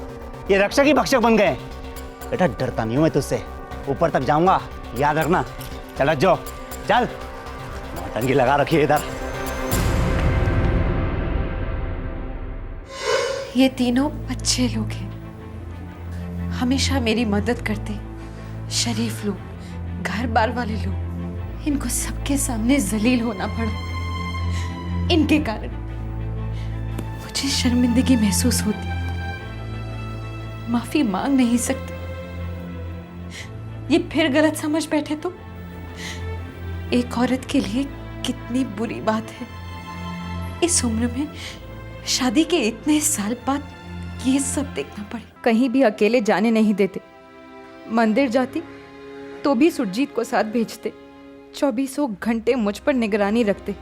ये रक्षक ही भक्षक बन गए। बेटा डरता नहीं हूँ मैं तुझसे, ऊपर तक जाऊंगा, याद रखना। चल जो, चल, टंगी लगा रखी है इधर। ये तीनों अच्छे लोग हैं, हमेशा मेरी मदद करते, शरीफ लोग, घर बार वाले लोग। इनको सबके सामने जलील होना पड़ा, इनके कारण मुझे शर्मिंदगी महसूस होती, माफी मांग नहीं सकती। ये फिर गलत समझ बैठे तो एक औरत के लिए कितनी बुरी बात है। इस उम्र में शादी के इतने साल बाद ये सब देखना पड़े। कहीं भी अकेले जाने नहीं देते, मंदिर जाती तो भी सुरजीत को साथ भेजते, 24 घंटे मुझ पर निगरानी रखते।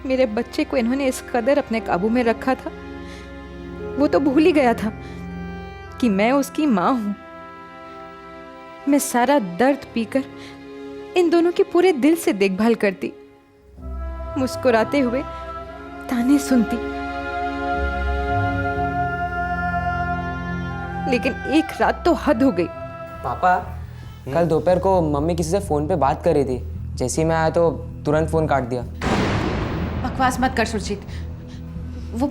मेरे बच्चे को इन्होंने इस कदर अपने काबू में रखा था, वो तो भूल ही गया था कि मैं उसकी माँ हूं। मैं सारा दर्द पीकर इन दोनों की पूरे दिल से देखभाल करती, मुस्कुराते हुए ताने सुनती। लेकिन एक रात तो हद हो गई। पापा, कल दोपहर को मम्मी किसी से फोन पे बात कर रही थी, जैसे ही मैं आया तो तुरंत फोन काट दिया। बकवास मत कर सुरजीत, वो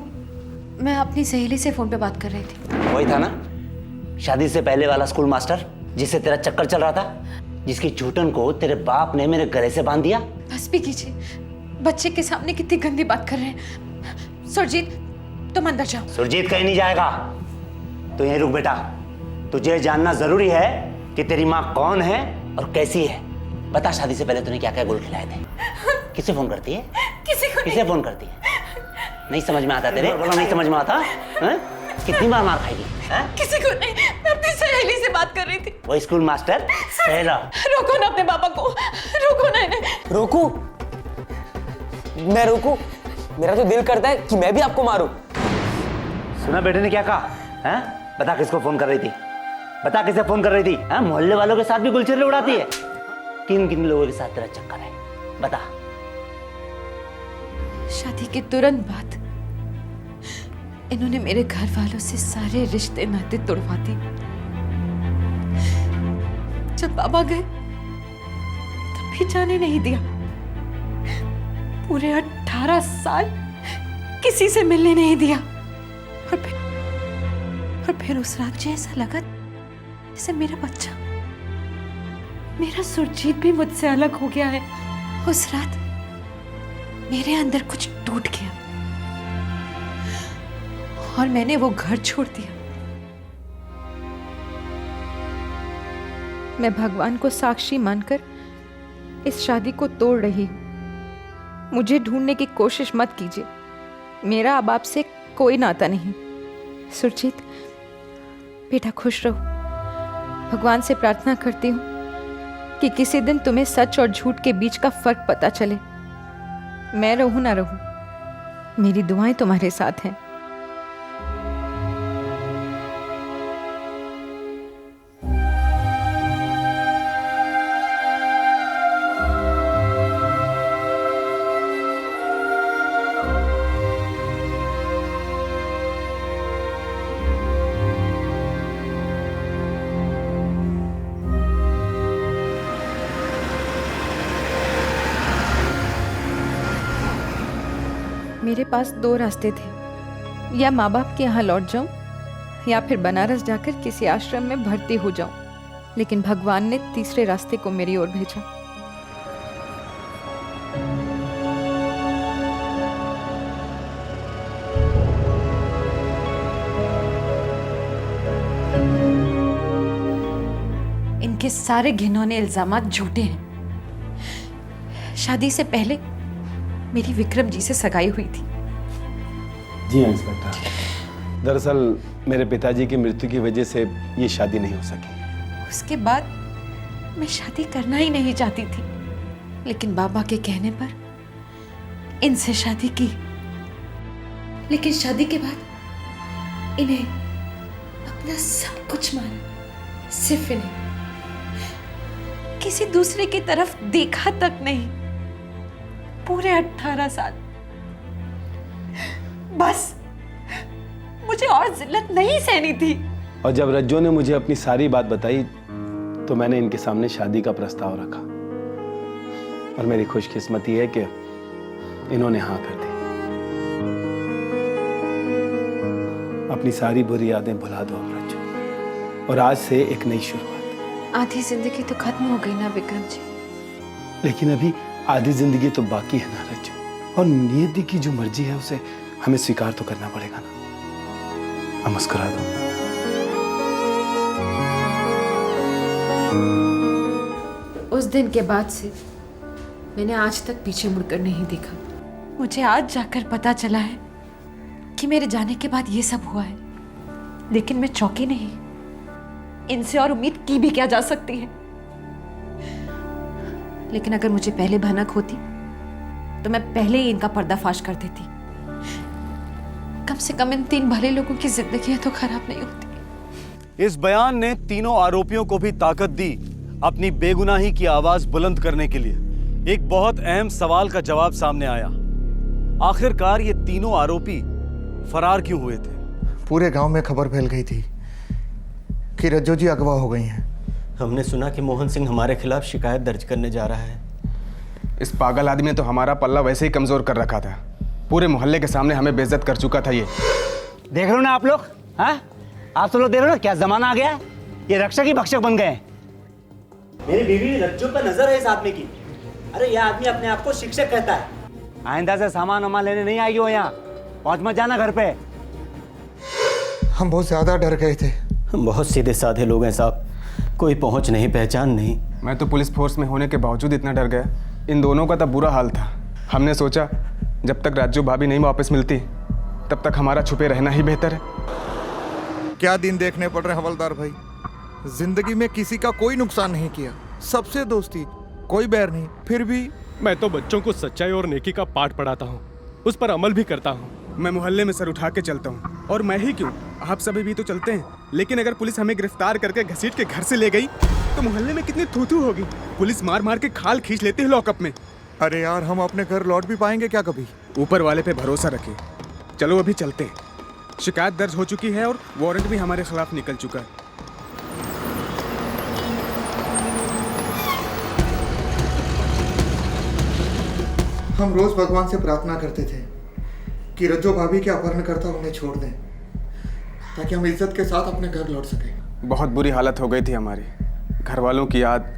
मैं अपनी सहेली से फोन पे बात कर रही थी। वही था ना, शादी से पहले वाला स्कूल मास्टर जिससे तेरा चक्कर चल रहा था, जिसकी झूठन को तेरे बाप ने मेरे गले से बांध दिया। बस भी कीजिए, बच्चे के सामने कितनी गंदी बात कर रहे हैं। सुरजीत, तुम अंदर जाओ। सुरजीत कहीं नहीं जाएगा, तो यहीं रुक बेटा। तुझे जानना जरूरी है कि तेरी माँ कौन है और कैसी है। बता, शादी से पहले तूने क्या क्या गोल खिलाए थे? किसे फोन करती है? किसे फोन करती है? नहीं समझ में आता तेरे? बोलो नहीं समझ में आता? कितनी बार मार खाएगी? किसी को नहीं, मैं अपनी सहेली से बात कर रही थी। वो स्कूल मास्टर सहेला। रोको ना अपने पापा को, रोको ना इन्हें। रोकू? मैं रोकू? मेरा तो दिल करता है कि मैं भी आपको मारूं। सुना बेटे ने क्या कहा? हैं? बता किसको फोन कर रही थी? बता किसे फोन कर रही थी? हैं? मोहल्ले वालों के साथ भी गुलछर्रे उड़ाती है? किन किन लोगों के साथ तेरा चक्कर है? बता। शादी के तुरंत बाद इन्होंने मेरे घर वालों से सारे रिश्ते नाते तोड़वा दिए। जब बाबा गए तब भी जाने नहीं दिया। पूरे 18 साल किसी से मिलने नहीं दिया। और फिर उस रात जैसा लगा जैसे मेरा बच्चा, मेरा सुरजीत भी मुझसे अलग हो गया है। उस रात मेरे अंदर कुछ टूट गया और मैंने वो घर छोड़ दिया। मैं भगवान को साक्षी मानकर इस शादी को तोड़ रही हूं। मुझे ढूंढने की कोशिश मत कीजिए, मेरा अब आपसे कोई नाता नहीं। सुरजीत बेटा खुश रहो। भगवान से प्रार्थना करती हूँ कि किसी दिन तुम्हें सच और झूठ के बीच का फर्क पता चले। मैं रहूं ना रहूं, मेरी दुआएं तुम्हारे साथ हैं। मेरे पास 2 रास्ते थे, या माँ बाप के यहाँ लौट जाऊं या फिर बनारस जाकर किसी आश्रम में भर्ती हो जाऊं। लेकिन भगवान ने तीसरे रास्ते को मेरी ओर भेजा। इनके सारे घिनौने इल्जामात झूठे हैं। शादी से पहले मेरी विक्रम जी से सगाई हुई थी। जी हाँ इंस्पेक्टर, दरअसल मेरे पिताजी की मृत्यु की वजह से ये शादी नहीं हो सकी। उसके बाद मैं शादी करना ही नहीं चाहती थी, लेकिन बाबा के कहने पर इनसे शादी की। लेकिन शादी के बाद इन्हें अपना सब कुछ माना, सिर्फ इन्हें। किसी दूसरे की तरफ देखा तक नहीं। पूरे 18 साल। बस मुझे और जिल्लत नहीं सहनी थी। और जब रज्जो ने मुझे अपनी सारी बात बताई तो मैंने इनके सामने शादी का प्रस्ताव रखा। और मेरी खुशकिस्मती है कि इन्होंने हाँ कर दी। अपनी सारी बुरी यादें भुला दो अब रज्जो, और आज से एक नई शुरुआत। आधी जिंदगी तो खत्म हो गई ना विक्रम जी। लेकिन अभी आधी जिंदगी तो बाकी है ना रज्जो, और नियति की जो मर्जी है उसे हमें स्वीकार तो करना पड़ेगा ना। अब मुस्कुरा दो। उस दिन के बाद से मैंने आज तक पीछे मुड़कर नहीं देखा। मुझे आज जाकर पता चला है कि मेरे जाने के बाद ये सब हुआ है, लेकिन मैं चौंकी नहीं। इनसे और उम्मीद की भी क्या जा सकती है। लेकिन अगर मुझे पहले भनक होती तो मैं पहले ही इनका पर्दाफाश कर देती। कम से कम इन 3 भले लोगों की जिंदगी तो खराब नहीं होती। इस बयान ने तीनों आरोपियों को भी ताकत दी अपनी बेगुनाही की आवाज बुलंद करने के लिए। एक बहुत अहम सवाल का जवाब सामने आया, आखिरकार ये तीनों आरोपी फरार क्यों हुए थे? पूरे गांव में खबर फैल गई थी कि रज्जो जी अगवा हो गई हैं। हमने सुना कि मोहन सिंह हमारे खिलाफ शिकायत दर्ज करने जा रहा है। इस पागल आदमी ने तो हमारा पल्ला वैसे ही कमजोर कर रखा था। पूरे मोहल्ले के सामने हमें बेइज्जत कर चुका था ये। देख रहे हो ना आप लोग? हाँ, आप सब लोग देख रहे हो ना क्या जमाना आ गया है? ये रक्षक ही भक्षक बन गए। मेरी बीवी रज्जो पर नजर है इस आदमी की। अरे यह आदमी अपने आप को शिक्षक कहता है। आइंदा से सामान वामान लेने नहीं आएगी वो यहाँ। पहुंच मत जाना घर पे। हम बहुत ज्यादा डर गए थे। हम बहुत सीधे साधे लोग हैं साहब, कोई पहुंच नहीं, पहचान नहीं। मैं तो पुलिस फोर्स में होने के बावजूद इतना डर गया। इन दोनों का तब बुरा हाल था। हमने सोचा जब तक राजू भाभी नहीं वापस मिलती तब तक हमारा छुपे रहना ही बेहतर है। क्या दिन देखने पड़ रहे हैं हवलदार भाई। जिंदगी में किसी का कोई नुकसान नहीं किया, सबसे दोस्ती, कोई बैर नहीं, फिर भी मैं तो बच्चों को सच्चाई और नेकी का पाठ पढ़ाता हूँ, उस पर अमल भी करता हूँ। मैं मोहल्ले में सर उठा के चलता हूँ, और मैं ही क्यों, आप सभी भी तो चलते हैं। लेकिन अगर पुलिस हमें गिरफ्तार करके घसीट के घर से ले गई तो मोहल्ले में कितनी थू-थू होगी। पुलिस मार मार के खाल खींच लेती है लॉकअप में। अरे यार, हम अपने घर लौट भी पाएंगे क्या कभी? ऊपर वाले पे भरोसा रखें। चलो अभी चलते हैं। शिकायत दर्ज हो चुकी है और वारंट भी हमारे खिलाफ निकल चुका है। हम रोज भगवान से प्रार्थना करते थे कि रज्जो भाभी के अपहरणकर्ता उन्हें छोड़ दें, ताकि हम इज्जत के साथ अपने घर लौट सकें। बहुत बुरी हालत हो गई थी हमारी, घर वालों की याद,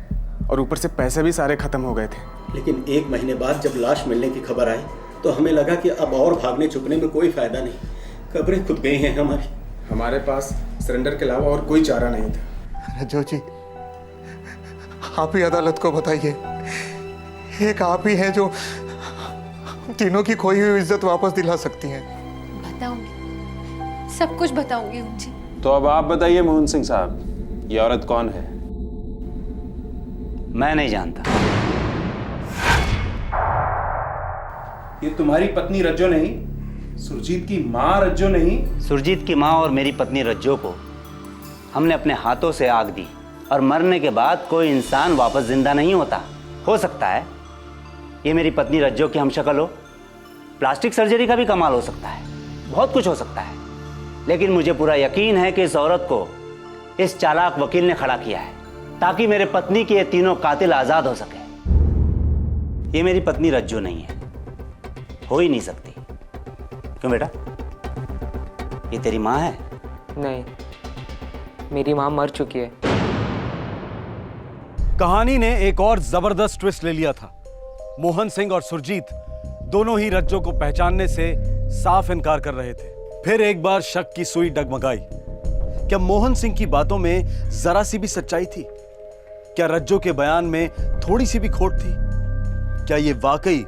और ऊपर से पैसे भी सारे खत्म हो गए थे। लेकिन 1 महीने बाद जब लाश मिलने की खबर आई तो हमें लगा कि अब और भागने छुपने में कोई फायदा नहीं, कब्रें खुद गई हैं हमारी। हमारे पास सरेंडर के अलावा और कोई चारा नहीं था। रज्जो जी, आप ही अदालत को बताइए, एक आप ही हैं जो तीनों की खोई हुई इज्जत वापस दिला सकती हैं। बताऊंगी, सब कुछ बताऊंगी जी। तो अब आप बताइए मोहन सिंह साहब, ये औरत कौन है? मैं नहीं जानता। ये तुम्हारी पत्नी रज्जो नहीं, सुरजीत की माँ रज्जो नहीं? सुरजीत की माँ और मेरी पत्नी रज्जो को हमने अपने हाथों से आग दी, और मरने के बाद कोई इंसान वापस जिंदा नहीं होता। हो सकता है ये मेरी पत्नी रज्जो की हमशक्ल हो, प्लास्टिक सर्जरी का भी कमाल हो सकता है, बहुत कुछ हो सकता है, लेकिन मुझे पूरा यकीन है कि इस औरत को इस चालाक वकील ने खड़ा किया है ताकि मेरे पत्नी के ये तीनों कातिल आजाद हो सके। ये मेरी पत्नी रज्जो नहीं है, हो ही नहीं सकती। क्यों बेटा, ये तेरी माँ है? नहीं, मेरी माँ मर चुकी है। कहानी ने एक और जबरदस्त ट्विस्ट ले लिया था। मोहन सिंह और सुरजीत दोनों ही रज्जो को पहचानने से साफ इनकार कर रहे थे। फिर एक बार शक की सुई डगमगाई। क्या मोहन सिंह की बातों में जरा सी भी सच्चाई थी? क्या रज्जो के बयान में थोड़ी सी भी खोट थी? क्या यह वाकई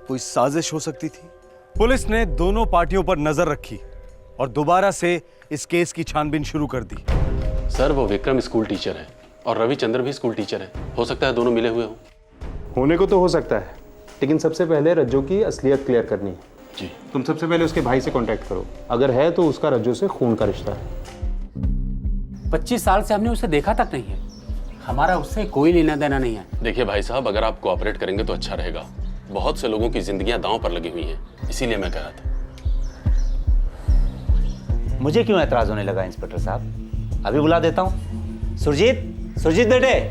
कोई साजिश हो सकती थी? पुलिस ने दोनों पार्टियों पर नजर रखी और दोबारा से इस केस की छानबीन शुरू कर दी। सर, वो विक्रम स्कूल टीचर है और रविचंद्र भी स्कूल टीचर है, हो सकता है दोनों मिले हुए हों। होने को तो हो सकता है, लेकिन सबसे पहले रज्जो की असलियत क्लियर करनी है। जी। तुम सबसे पहले उसके भाई से कांटेक्ट करो, अगर है तो उसका रज्जो से खून का रिश्ता है। 25 साल से हमने उसे देखा तक नहीं है, हमारा उससे कोई लेना देना नहीं है। देखिए भाई साहब, अगर आप कोऑपरेट करेंगे तो अच्छा रहेगा। बहुत से लोगों की जिंदगियां दांव पर लगी हुई हैं, इसीलिए मैं कह रहा था। मुझे क्यों एतराज होने लगा इंस्पेक्टर साहब? अभी बुला देता हूँ। सुरजीत, सुरजीत बेटे।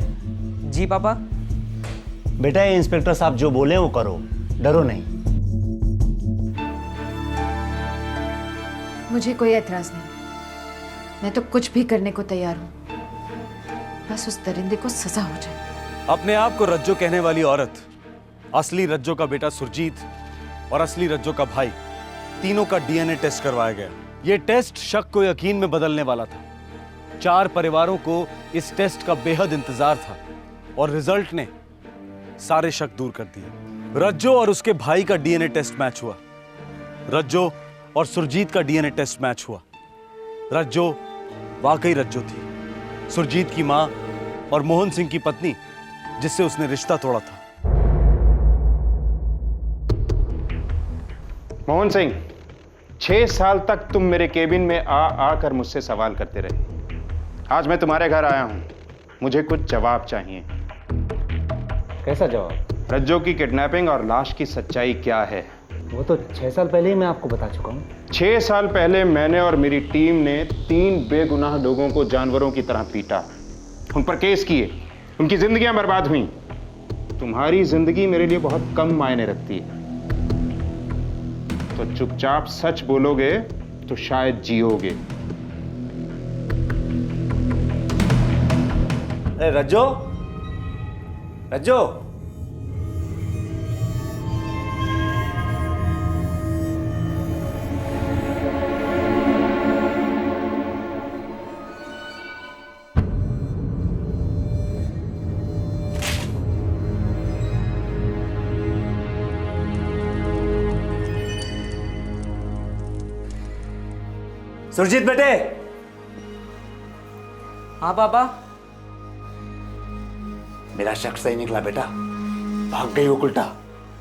जी पापा। बेटा, ये इंस्पेक्टर साहब जो बोले वो करो, डरो नहीं। मुझे कोई एतराज नहीं, मैं तो कुछ भी करने को तैयार हूँ, बस उस दरिंदे को सजा हो जाए। अपने आप को रज्जो कहने वाली औरत, असली रज्जो का बेटा सुरजीत और असली रज्जो का भाई, तीनों का डीएनए टेस्ट करवाया गया। यह टेस्ट शक को यकीन में बदलने वाला था। 4 परिवारों को इस टेस्ट का बेहद इंतजार था और रिजल्ट ने सारे शक दूर कर दिए। रज्जो और उसके भाई का डीएनए टेस्ट मैच हुआ। रज्जो और सुरजीत का डीएनए टेस्ट मैच हुआ। रज्जो वाकई रज्जो थी, सुरजीत की मां और मोहन सिंह की पत्नी जिससे उसने रिश्ता तोड़ा था। मोहन सिंह, 6 साल तक तुम मेरे केबिन में आकर मुझसे सवाल करते रहे। आज मैं तुम्हारे घर आया हूं, मुझे कुछ जवाब चाहिए। कैसा जवाब? रज्जो की किडनैपिंग और लाश की सच्चाई क्या है? वो तो 6 साल पहले ही मैं आपको बता चुका हूँ। 6 साल पहले मैंने और मेरी टीम ने 3 बेगुनाह लोगों को जानवरों की तरह पीटा, उन पर केस किए, उनकी जिंदगियां बर्बाद हुई। तुम्हारी जिंदगी मेरे लिए बहुत कम मायने रखती है, तो चुपचाप सच बोलोगे तो शायद जियोगे। अरे रज्जो, रज्जो, सुरजीत बेटे, हाँ पापा। मेरा शक सही निकला बेटा, भाग गई वो उल्टा।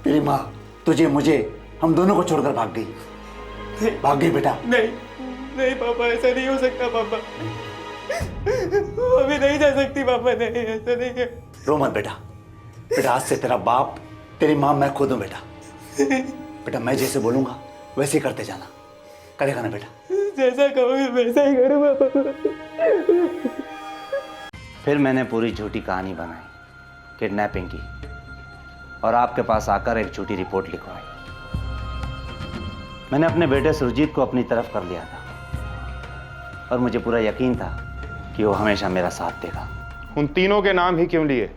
तेरी माँ तुझे मुझे हम दोनों को छोड़कर भाग गई। भाग गई बेटा। नहीं नहीं पापा, ऐसा नहीं हो सकता पापा, वो अभी नहीं जा सकती पापा, नहीं ऐसा नहीं है। रो मत बेटा, बेटा आज से तेरा बाप तेरी माँ मैं खुद हूँ बेटा। बेटा मैं जैसे बोलूंगा वैसे ही करते जाना, करेगा ना बेटा? जैसा कहोगे वैसा ही करूँगा पापा। फिर मैंने पूरी झूठी कहानी बनाई किडनैपिंग की, और आपके पास आकर एक झूठी रिपोर्ट लिखवाई। मैंने अपने बेटे सुरजीत को अपनी तरफ कर लिया था, और मुझे पूरा यकीन था कि वो हमेशा मेरा साथ देगा। उन तीनों के नाम ही क्यों लिए,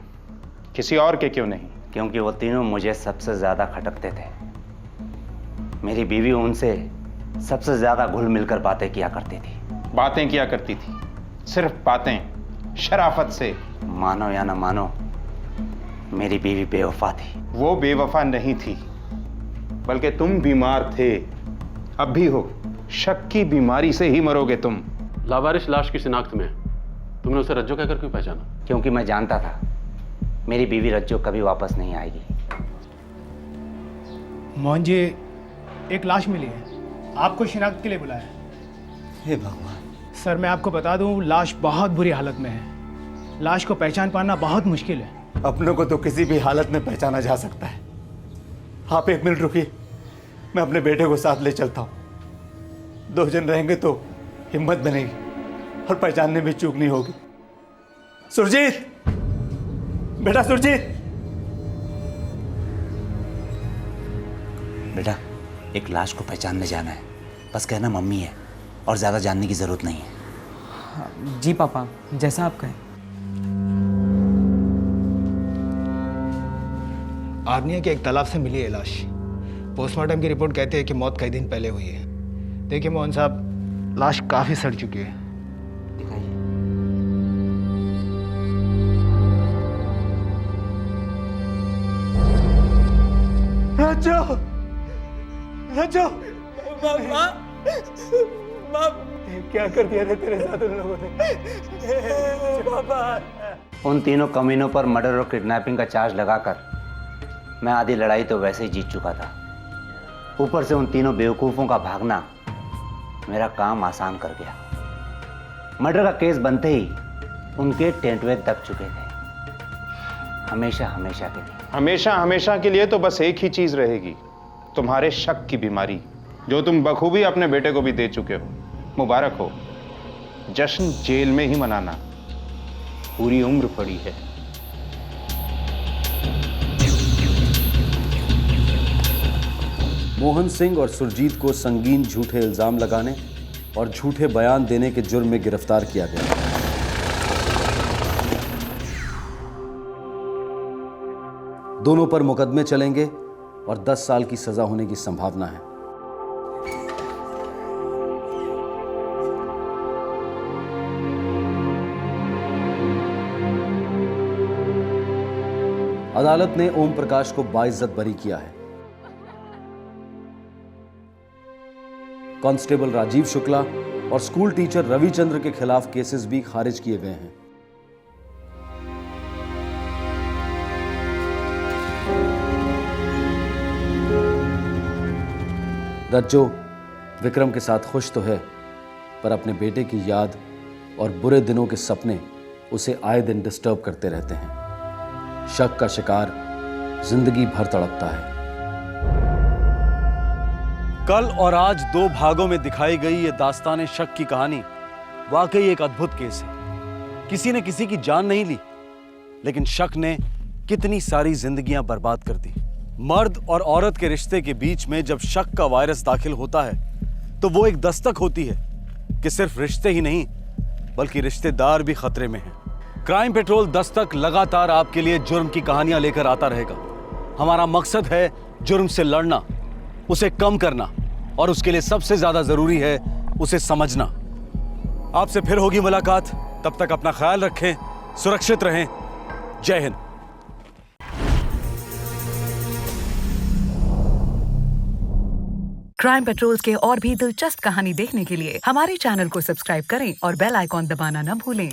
किसी और के क्यों नहीं? क्योंकि वो तीनों मुझे सबसे ज्यादा खटकते थे। मेरी बीवी उनसे सबसे ज्यादा घुल मिलकर बातें किया करती थी। बातें किया करती थी, सिर्फ बातें, शराफत से। मानो या ना मानो, मेरी बीवी बेवफा थी। वो बेवफा नहीं थी, बल्कि तुम बीमार थे, अब भी हो। शक की बीमारी से ही मरोगे तुम। लावारिश लाश की शिनाख्त में तुमने उसे रज्जो कहकर क्यों पहचाना? क्योंकि मैं जानता था मेरी बीवी रज्जो कभी वापस नहीं आएगी। मोहन जी, एक लाश मिली है, आपको शिनाख्त के लिए बुलाया है। हे भगवान। सर मैं आपको बता दूं, लाश बहुत बुरी हालत में है। लाश को पहचान पाना बहुत मुश्किल है। अपनों को तो किसी भी हालत में पहचाना जा सकता है। आप एक मिनट रुकिए, मैं अपने बेटे को साथ ले चलता हूँ। 2 जन रहेंगे तो हिम्मत बनेगी और पहचानने में चूक नहीं होगी। सुरजीत, बेटा सुरजीत। बेटा एक लाश को पहचानने जाना है, बस कहना मम्मी है, और ज्यादा जानने की जरूरत नहीं है। जी पापा, जैसा आप कहें। आर्निया के एक तालाब से मिली है लाश। पोस्टमार्टम की रिपोर्ट कहती है कि मौत कई दिन पहले हुई है। देखिए मोहन साहब, लाश काफी सड़ चुकी है। रज्जो, रज्जो, माँ, क्या कर दिया था तेरे साथ उन लोगों ने? पापा। उन तीनों कमीनों पर मर्डर और किडनैपिंग का चार्ज लगाकर मैं आधी लड़ाई तो वैसे ही जीत चुका था। ऊपर से उन तीनों बेवकूफ़ों का भागना मेरा काम आसान कर गया। मर्डर का केस बनते ही उनके टेंटवे दब चुके थे, हमेशा हमेशा के लिए। हमेशा हमेशा के लिए तो बस एक ही चीज रहेगी, तुम्हारे शक की बीमारी, जो तुम बखूबी अपने बेटे को भी दे चुके हो। मुबारक हो, जश्न जेल में ही मनाना, पूरी उम्र पड़ी है। मोहन सिंह और सुरजीत को संगीन झूठे इल्जाम लगाने और झूठे बयान देने के जुर्म में गिरफ्तार किया गया। दोनों पर मुकदमे चलेंगे और 10 साल की सजा होने की संभावना है। अदालत ने ओम प्रकाश को बाइज्जत बरी किया है। कांस्टेबल राजीव शुक्ला और स्कूल टीचर रविचंद्र के खिलाफ केसेस भी खारिज किए गए हैं। रज्जो विक्रम के साथ खुश तो है, पर अपने बेटे की याद और बुरे दिनों के सपने उसे आए दिन डिस्टर्ब करते रहते हैं। शक का शिकार जिंदगी भर तड़पता है। कल और आज 2 भागों में दिखाई गई ये दास्तान शक की कहानी वाकई एक अद्भुत केस है। किसी ने किसी की जान नहीं ली, लेकिन शक ने कितनी सारी जिंदगियां बर्बाद कर दी। मर्द और औरत के रिश्ते के बीच में जब शक का वायरस दाखिल होता है तो वो एक दस्तक होती है कि सिर्फ रिश्ते ही नहीं बल्कि रिश्तेदार भी खतरे में हैं। क्राइम पेट्रोल दस्तक लगातार आपके लिए जुर्म की कहानियां लेकर आता रहेगा। हमारा मकसद है जुर्म से लड़ना, उसे कम करना, और उसके लिए सबसे ज्यादा जरूरी है उसे समझना। आपसे फिर होगी मुलाकात, तब तक अपना ख्याल रखें, सुरक्षित रहें। जय हिंद। क्राइम पेट्रोल्स के और भी दिलचस्प कहानी देखने के लिए हमारे चैनल को सब्सक्राइब करें और बेल आइकॉन दबाना न भूलें।